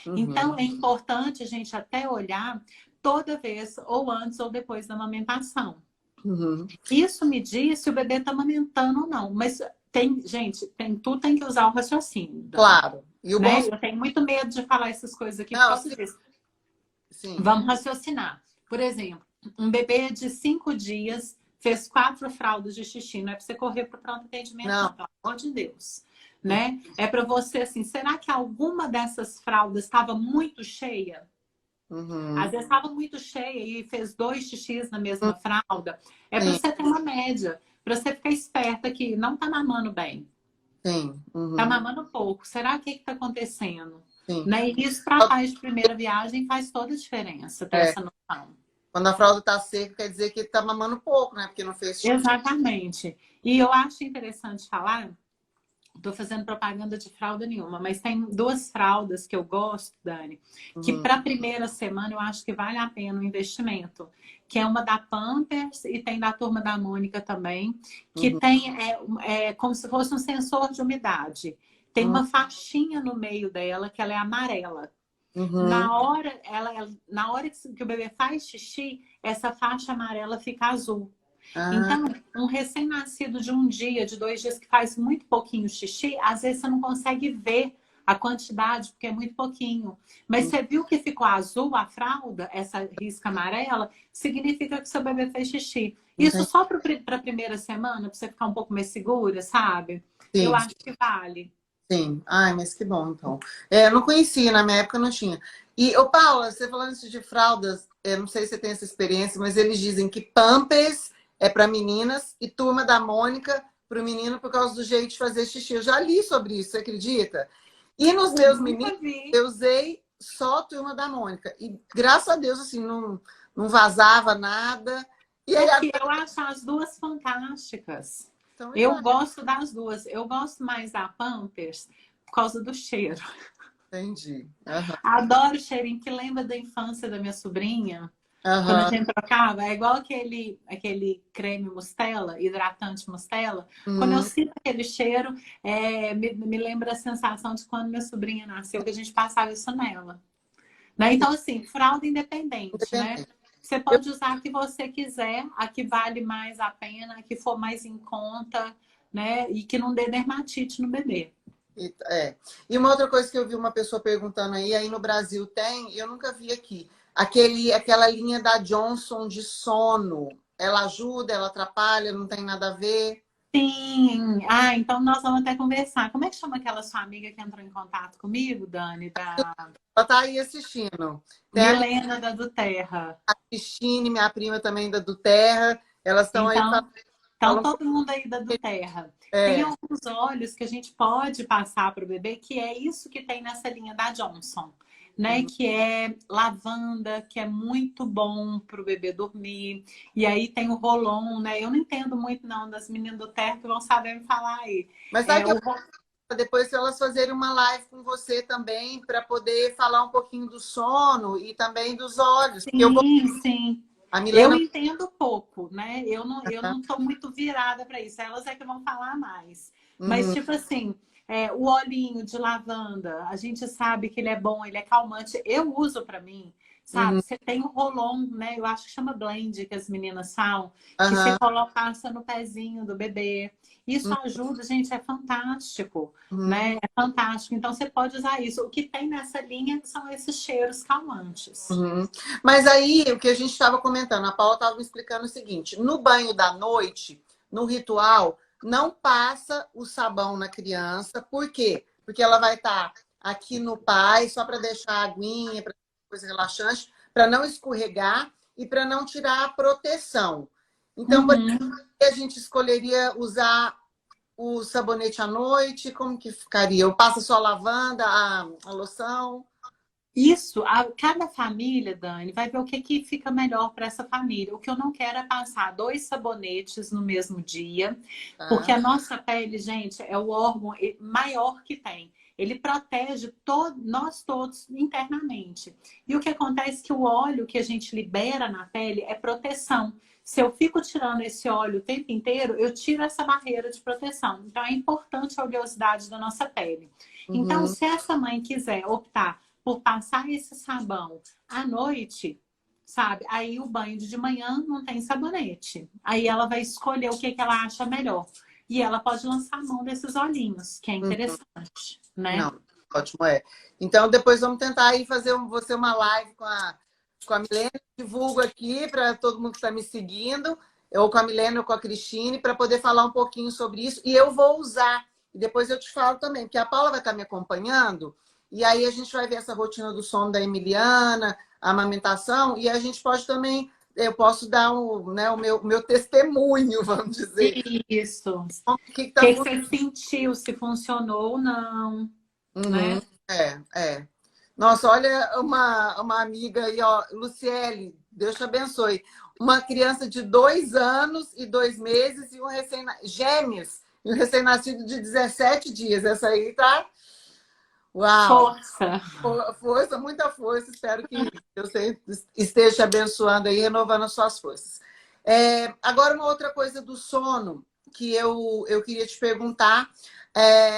Então, é importante a gente até olhar toda vez, ou antes ou depois da amamentação. Isso me diz se o bebê está amamentando ou não. Mas tu tem que usar o raciocínio. Claro. E o né? Eu tenho muito medo de falar essas coisas aqui por causa disso. Sim. Vamos raciocinar. Por exemplo, um bebê de 5 dias fez 4 fraldas de xixi. Não é para você correr para o pronto atendimento, não, pelo amor de Deus. Né? É para você, assim, será que alguma dessas fraldas estava muito cheia? Às vezes estava muito cheia e fez 2 xixis na mesma fralda. É para você ter uma média, para você ficar esperta que não está mamando bem. Sim. Tá mamando pouco. Será que está acontecendo? Né? E isso para pais de primeira viagem faz toda a diferença, ter essa noção. Quando a fralda está seca, quer dizer que está mamando pouco, né? Porque não fez xixi. Exatamente. E eu acho interessante falar Tô fazendo propaganda de fralda nenhuma, mas tem duas fraldas que eu gosto, Dani, que Uhum. para a primeira semana eu acho que vale a pena o investimento. Que é uma da Pampers e tem da Turma da Mônica também, que Uhum. tem como se fosse um sensor de umidade. Tem Uhum. uma faixinha no meio dela que ela é amarela. Uhum. Na hora que o bebê faz xixi, essa faixa amarela fica azul. Ah, Então, um recém-nascido de um dia, de 2 dias, que faz muito pouquinho xixi, às vezes você não consegue ver a quantidade, porque é muito pouquinho. Mas você viu que ficou azul a fralda, essa risca amarela, significa que seu bebê fez xixi. Isso entendi. só para a primeira semana, para você ficar um pouco mais segura, sabe? Eu Sim, acho que vale. sim. Ai, mas que bom, então. Eu não conhecia, na minha época não tinha. E, ô, Paula, você falando isso de fraldas, eu não sei se você tem essa experiência, mas eles dizem que Pampers é para meninas e Turma da Mônica para o menino por causa do jeito de fazer xixi. Eu já li sobre isso, você acredita? E nos meus meninos, Nunca vi. eu usei só Turma da Mônica. E, graças a Deus, assim, não vazava nada. E aí, Aqui, agora, eu acho as duas fantásticas. estão Eu iguais. gosto das duas. Eu gosto mais da Pampers por causa do cheiro. Entendi. Aham. Adoro o cheirinho que lembra da infância da minha sobrinha. Quando a Aham. gente trocava, é igual aquele creme Mustela, hidratante Mustela. Quando eu Uhum. sinto aquele cheiro, me lembra a sensação de quando minha sobrinha nasceu, que a gente passava isso nela. Né? Então, assim, fralda independente, né? Independente. Você Eu- pode usar a que você quiser, a que vale mais a pena, a que for mais em conta, né? E que não dê dermatite no bebê. É. E uma outra coisa que eu vi uma pessoa perguntando aí no Brasil tem, eu nunca vi aqui, aquela linha da Johnson de sono. Ela ajuda, ela atrapalha, não tem nada a ver. Sim. Ah, então nós vamos até conversar. Como é que chama aquela sua amiga que entrou em contato comigo, Dani? Da Ela tá aí assistindo. Tem a Milena da do Terra. Cristine, minha prima também da do Terra. Elas estão aí Então, falam todo mundo aí da do Terra. Tem é. alguns óleos que a gente pode passar para o bebê, que é isso que tem nessa linha da Johnson, né? Uhum. Que é lavanda, que é muito bom para o bebê dormir. E aí tem o Rolon, né? Eu não entendo muito não das meninas do Terra que vão saber me falar aí. Mas sabe É, que o depois se elas fazerem uma live com você também para poder falar um pouquinho do sono e também dos olhos, porque eu vou Sim, sim. a Eu Milena. entendo pouco, né? Eu não tô muito virada para isso. Elas é que vão falar mais. Mas, Uhum. tipo assim, o olhinho de lavanda, a gente sabe que ele é bom, ele é calmante. Eu uso para mim, sabe? Uhum. Você tem o Rolon, né? Eu acho que chama blend, que as meninas falam, que você Aham. coloca passa no pezinho do bebê. Isso ajuda, gente, é fantástico, Uhum. né? É fantástico. Então, você pode usar isso. O que tem nessa linha são esses cheiros calmantes. Uhum. Mas aí, o que a gente estava comentando, a Paula estava me explicando o seguinte: no banho da noite, no ritual, não passa o sabão na criança. Por quê? Porque ela vai estar aqui no pai, só para deixar a aguinha, para coisa relaxante, para não escorregar e para não tirar a proteção. Então, por Uhum. que a gente escolheria usar o sabonete à noite? Como que ficaria? Eu passo só a lavanda, a loção? Isso, cada família, Dani, vai ver o que, que fica melhor para essa família. O que eu não quero é passar 2 sabonetes no mesmo dia, porque Tá? a nossa pele, gente, é o órgão maior que tem. Ele protege nós todos internamente. E o que acontece é que o óleo que a gente libera na pele é proteção. Se eu fico tirando esse óleo o tempo inteiro, eu tiro essa barreira de proteção. Então, é importante a oleosidade da nossa pele. Então, Uhum. se essa mãe quiser optar por passar esse sabão à noite, sabe? Aí o banho de manhã não tem sabonete. Aí ela vai escolher o que, que ela acha melhor. E ela pode lançar a mão desses olhinhos, que é interessante, né? Não, ótimo, é. Então, depois vamos tentar aí fazer você uma live com a Milena. Divulgo aqui para todo mundo que está me seguindo, ou com a Milena ou com a Cristine, para poder falar um pouquinho sobre isso. E eu vou usar. E depois eu te falo também, porque a Paula vai estar me acompanhando, e aí a gente vai ver essa rotina do sono da Emiliana, a amamentação, e a gente pode também, eu posso dar né, o meu testemunho, vamos dizer. Isso. O O que está que, que funcionando. você sentiu, se funcionou ou não, Uhum. né? É. Nossa, olha uma amiga aí, ó, Luciele, Deus te abençoe. Uma criança de 2 anos e 2 meses e um gêmeos. E o recém-nascido de 17 dias. Essa aí tá... Uau! Força! Força, muita força. Espero que Deus esteja te abençoando aí, renovando as suas forças. Agora, uma outra coisa do sono que eu queria te perguntar.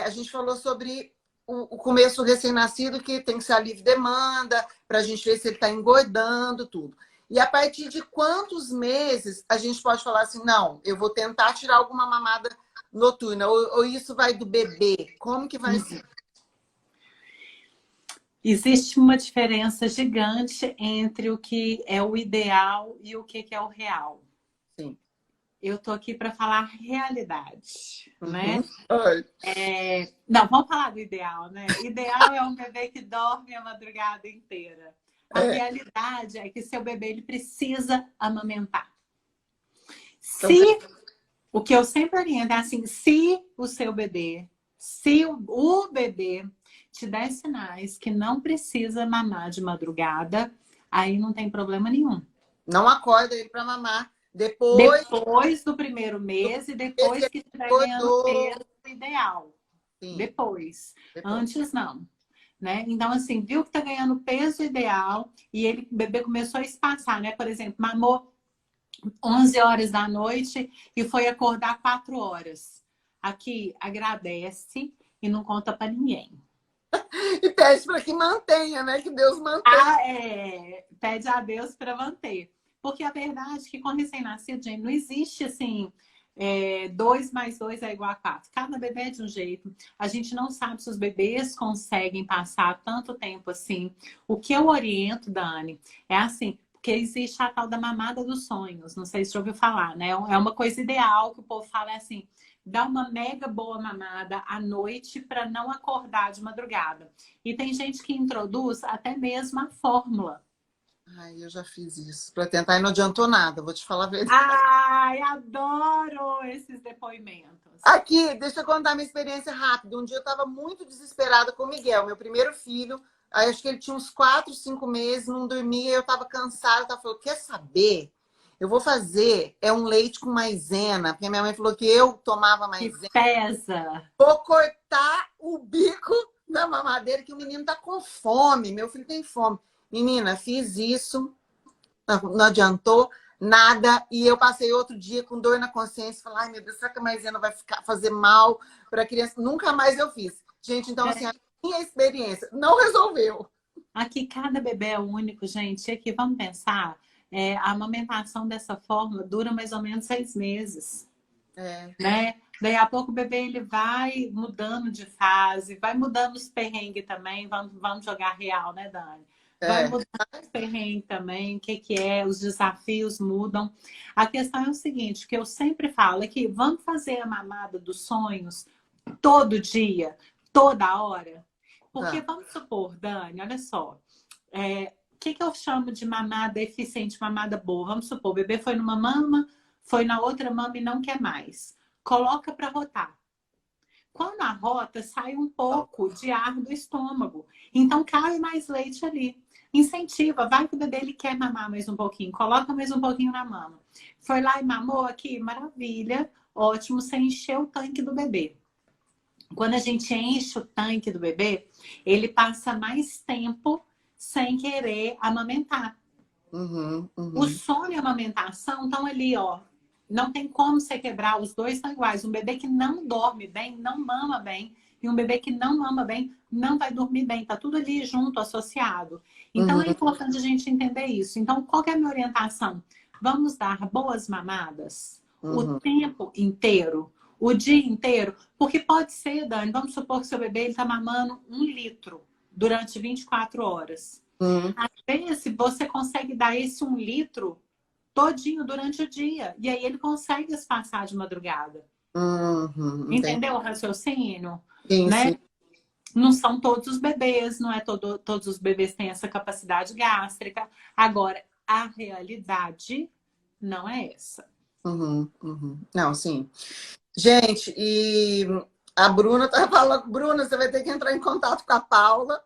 A gente falou sobre o começo do recém-nascido, que tem que ser a livre demanda, para a gente ver se ele está engordando, tudo. E a partir de quantos meses a gente pode falar assim, não, eu vou tentar tirar alguma mamada noturna, ou isso vai do bebê? Como que vai ser? Existe uma diferença gigante entre o que é o ideal e o que é o real. Sim. Eu tô aqui para falar realidade, né? Oi. Não, vamos falar do ideal, né? Ideal é um bebê que dorme a madrugada inteira. A realidade é que seu bebê ele precisa amamentar. Se o que eu sempre oriento é assim, se o bebê te der sinais que não precisa mamar de madrugada, aí não tem problema nenhum. Não acorda ele para mamar. Depois do primeiro mês e depois que estiver ganhando peso ideal. Sim. Depois. Antes não. Né? Então, assim, viu que tá ganhando peso ideal e o bebê começou a espaçar, né? Por exemplo, mamou 11 horas da noite e foi acordar 4 horas. Aqui, agradece e não conta para ninguém. E pede para que mantenha, né? Que Deus mantenha. Pede a Deus para manter. Porque a verdade é que com recém-nascido, gente, não existe assim, 2 mais 2 é igual a 4. Cada bebê é de um jeito. A gente não sabe se os bebês conseguem passar tanto tempo assim. O que eu oriento, Dani, é assim, porque existe a tal da mamada dos sonhos. Não sei se você ouviu falar, né? É uma coisa ideal que o povo fala, é assim, dá uma mega boa mamada à noite para não acordar de madrugada. E tem gente que introduz até mesmo a fórmula. Ai, eu já fiz isso para tentar e não adiantou nada, vou te falar a verdade. Ai, adoro esses depoimentos. Aqui, deixa eu contar minha experiência rápida. Um dia eu estava muito desesperada com o Miguel, meu primeiro filho. Aí acho que ele tinha uns 4, 5 meses, não dormia, eu estava cansada. Eu falei, quer saber? Eu vou fazer um leite com maisena, porque minha mãe falou que eu tomava maisena. Que pesa. Vou cortar o bico da mamadeira, que o menino tá com fome. Meu filho tem fome. Menina, fiz isso, não adiantou nada. E eu passei outro dia com dor na consciência. Falei, ai meu Deus, será que a maisena vai fazer mal para a criança? Nunca mais eu fiz. Gente, então assim, a minha experiência não resolveu. Aqui cada bebê é único, gente. Aqui, vamos pensar, a amamentação dessa forma dura mais ou menos 6 meses. Né? Daí a pouco o bebê ele vai mudando de fase, vai mudando os perrengues também. Vamos jogar real, né, Dani? Vai mudando os perrengues também, o que é, os desafios mudam. A questão é o seguinte, que eu sempre falo é que vamos fazer a mamada dos sonhos todo dia, toda hora. Porque vamos supor, Dani, olha só, o que eu chamo de mamada eficiente, mamada boa? Vamos supor, o bebê foi numa mama, foi na outra mama e não quer mais. Coloca para rotar. Quando a rota, sai um pouco de ar do estômago. Então, cai mais leite ali. Incentiva, vai que o bebê ele quer mamar mais um pouquinho. Coloca mais um pouquinho na mama. Foi lá e mamou aqui? Maravilha. Ótimo, você encheu o tanque do bebê. Quando a gente enche o tanque do bebê, ele passa mais tempo sem querer amamentar. O sono e a amamentação estão ali, ó. Não tem como você quebrar, os dois são iguais. Um bebê que não dorme bem, não mama bem. E um bebê que não mama bem, não vai dormir bem. Tá tudo ali junto, associado. Então é importante a gente entender isso. Então, qual que é a minha orientação? Vamos dar boas mamadas o tempo inteiro, o dia inteiro. Porque pode ser, Dani, vamos supor que seu bebê está mamando 1 litro durante 24 horas. Às vezes, você consegue dar esse 1 litro todinho durante o dia. E aí ele consegue espaçar de madrugada. Entendeu o raciocínio? Sim, né? sim. Não são todos os bebês, não é todos os bebês têm essa capacidade gástrica. Agora, a realidade não é essa. Não, sim. Gente, e a Bruna tá falando, Bruna, você vai ter que entrar em contato com a Paula.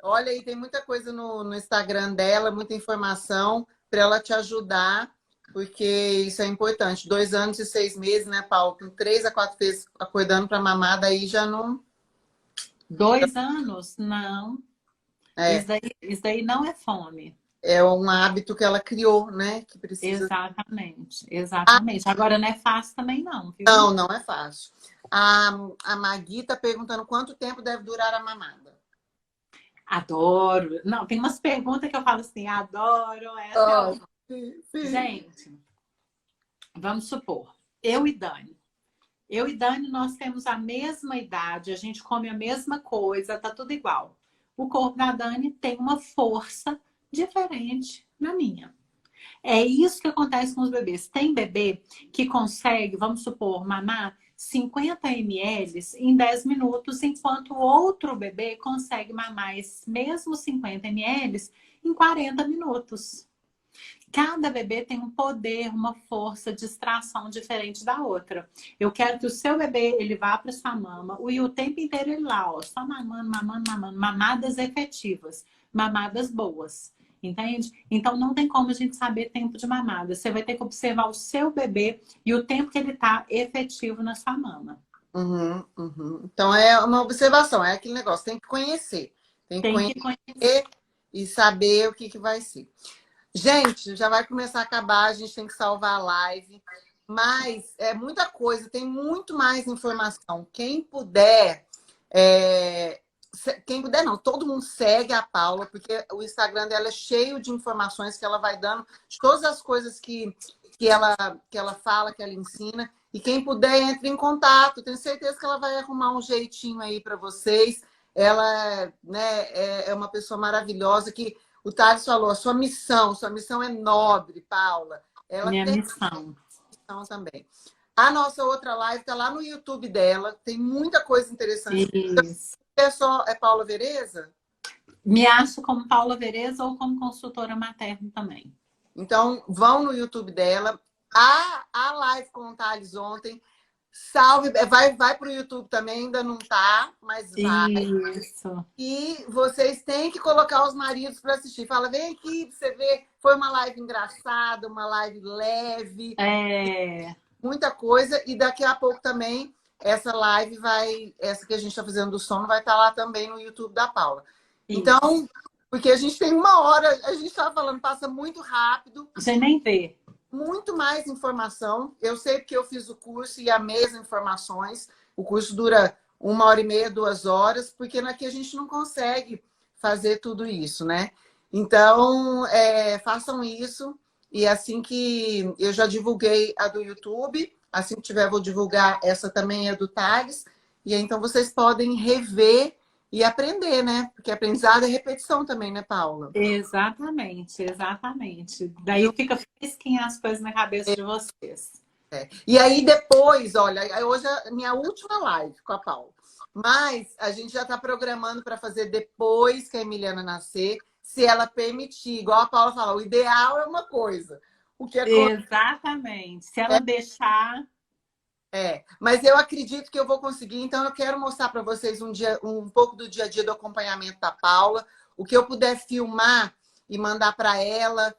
Olha aí, tem muita coisa no Instagram dela, muita informação para ela te ajudar porque isso é importante. 2 anos e 6 meses, né, Paulo? Com 3 a 4 vezes acordando para mamar, daí já não... 2 anos? Não. É, Isso daí não é fome. é um hábito que ela criou, né? Que precisa... Exatamente, exatamente. Agora não é fácil também não, viu? Não, não é fácil. A Magui tá perguntando quanto tempo deve durar a mamada. Adoro. Não, tem umas perguntas que eu falo assim, adoro. Essa é Oh, uma. sim, sim. Gente, vamos supor, eu e Dani. Eu e Dani, nós temos a mesma idade, a gente come a mesma coisa, tá tudo igual. O corpo da Dani tem uma força diferente na minha. É isso que acontece com os bebês. Tem bebê que consegue, vamos supor, mamar 50 ml em 10 minutos, enquanto o outro bebê consegue mamar esses mesmos 50 ml em 40 minutos. Cada bebê tem um poder, uma força de extração diferente da outra. Eu quero que o seu bebê, ele vá para sua mama e o tempo inteiro ele lá, ó, só mamando, mamando, mamando. Mamadas efetivas, mamadas boas. Entende? Então não tem como a gente saber tempo de mamada. Você vai ter que observar o seu bebê e o tempo que ele está efetivo na sua mama. Uhum, uhum. Então é uma observação, é aquele negócio, tem que conhecer. Tem que Tem que conhecer. conhecer e saber o que, que vai ser. Gente, já vai começar a acabar, a gente tem que salvar a live. Mas é muita coisa, tem muito mais informação. Quem puder não, todo mundo segue a Paula, porque o Instagram dela é cheio de informações que ela vai dando, de todas as coisas que ela fala, que ela ensina. E quem puder, entre em contato. Tenho certeza que ela vai arrumar um jeitinho aí para vocês. Ela, né, é uma pessoa maravilhosa que o Thales falou, sua missão é nobre, Paula. Ela Minha tem missão. missão também. A nossa outra live está lá no YouTube dela, tem muita coisa interessante. Isso. É Paula Vereza? Me acho como Paula Vereza ou como consultora materna também. Então, vão no YouTube dela. A live com o Thales ontem, salve, vai para o YouTube também, ainda não tá, mas vai. Isso. E vocês têm que colocar os maridos para assistir. Fala, vem aqui pra você ver. Foi uma live engraçada, uma live leve, É, muita coisa. E daqui a pouco também, essa que a gente está fazendo do sono, vai estar lá também no YouTube da Paula. isso. Então, porque a gente tem 1 hora, a gente estava falando, passa muito rápido, Você nem vê. muito mais informação. Eu sei porque eu fiz o curso e amei as informações. O curso dura 1h30, 2 horas, porque aqui a gente não consegue fazer tudo isso, né? Então, façam isso. E assim que eu já divulguei a do YouTube, assim que tiver, vou divulgar essa também é do Thales. E aí, então vocês podem rever e aprender, né? Porque aprendizado é repetição também, né, Paula? Exatamente, exatamente. Daí fica fresquinha as coisas na cabeça de vocês. E aí depois, olha, hoje é a minha última live com a Paula. Mas a gente já está programando para fazer depois que a Emiliana nascer, se ela permitir. Igual a Paula fala, o ideal é uma coisa. O que Exatamente. Se ela deixar. mas eu acredito que eu vou conseguir, então eu quero mostrar para vocês um pouco do dia a dia do acompanhamento da Paula, o que eu puder filmar e mandar para ela,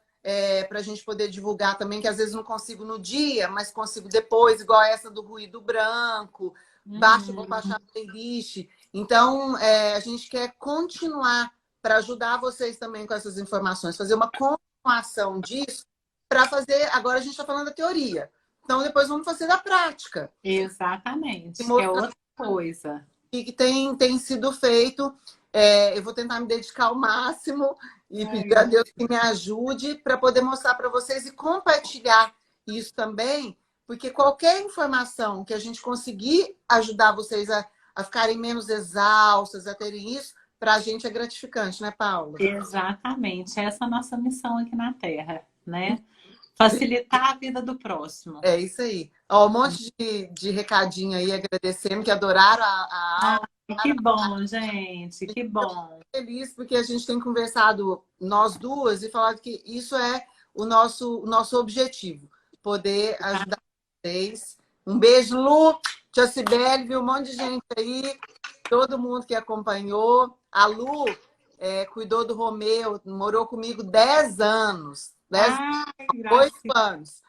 para a gente poder divulgar também, que às vezes não consigo no dia, mas consigo depois, igual essa do ruído branco, vou baixar a playlist. Então, a gente quer continuar para ajudar vocês também com essas informações, fazer uma continuação disso, para fazer. Agora a gente está falando da teoria. Então, depois vamos fazer da prática. Exatamente. Que é outra coisa. E que tem sido feito. Eu vou tentar me dedicar ao máximo e pedir a Deus que me ajude para poder mostrar para vocês e compartilhar isso também, porque qualquer informação que a gente conseguir ajudar vocês a ficarem menos exaustas, a terem isso, para a gente é gratificante, né, Paula? Exatamente. Essa é a nossa missão aqui na Terra, né? Facilitar a vida do próximo. É isso aí. Ó, um monte de recadinho aí, agradecendo, que adoraram a aula. Que bom, gente, que bom. Feliz porque a gente tem conversado, nós duas, e falado que isso é o nosso objetivo, poder ajudar vocês. Um beijo, Lu, Tia Cibele, viu um monte de gente aí, todo mundo que acompanhou. A Lu cuidou do Romeu, morou comigo 10 anos. Ai, 8 gracinha. anos.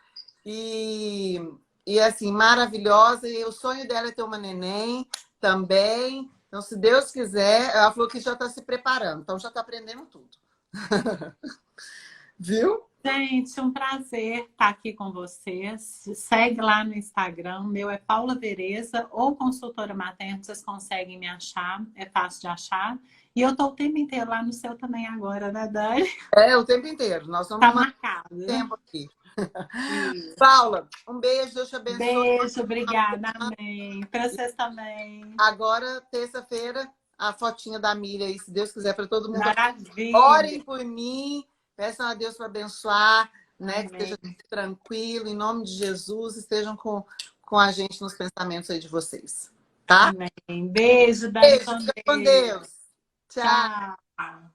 E assim, maravilhosa. E o sonho dela é ter uma neném também. Então, se Deus quiser, ela falou que já está se preparando. Então, já está aprendendo tudo. Viu? Gente, um prazer estar aqui com vocês. Segue lá no Instagram, meu é Paula Vereza ou Consultora Materna, vocês conseguem me achar, é fácil de achar. E eu tô o tempo inteiro lá no seu também agora, né, Dani? É, o tempo inteiro. Nós Tá vamos manter marcado. tempo aqui. Isso. Paula, um beijo, Deus te abençoe. Beijo, obrigada, amém. Para vocês também. Agora, terça-feira, a fotinha da Miriam aí, se Deus quiser, para todo mundo. Maravilha. Orem por mim, peçam a Deus para abençoar, né? Que Amém. esteja tudo tranquilo, em nome de Jesus, estejam com a gente nos pensamentos aí de vocês. Tá? Amém. Beijo, Dani, Beijo, com fica com Deus. Deus. Tchau. Tchau.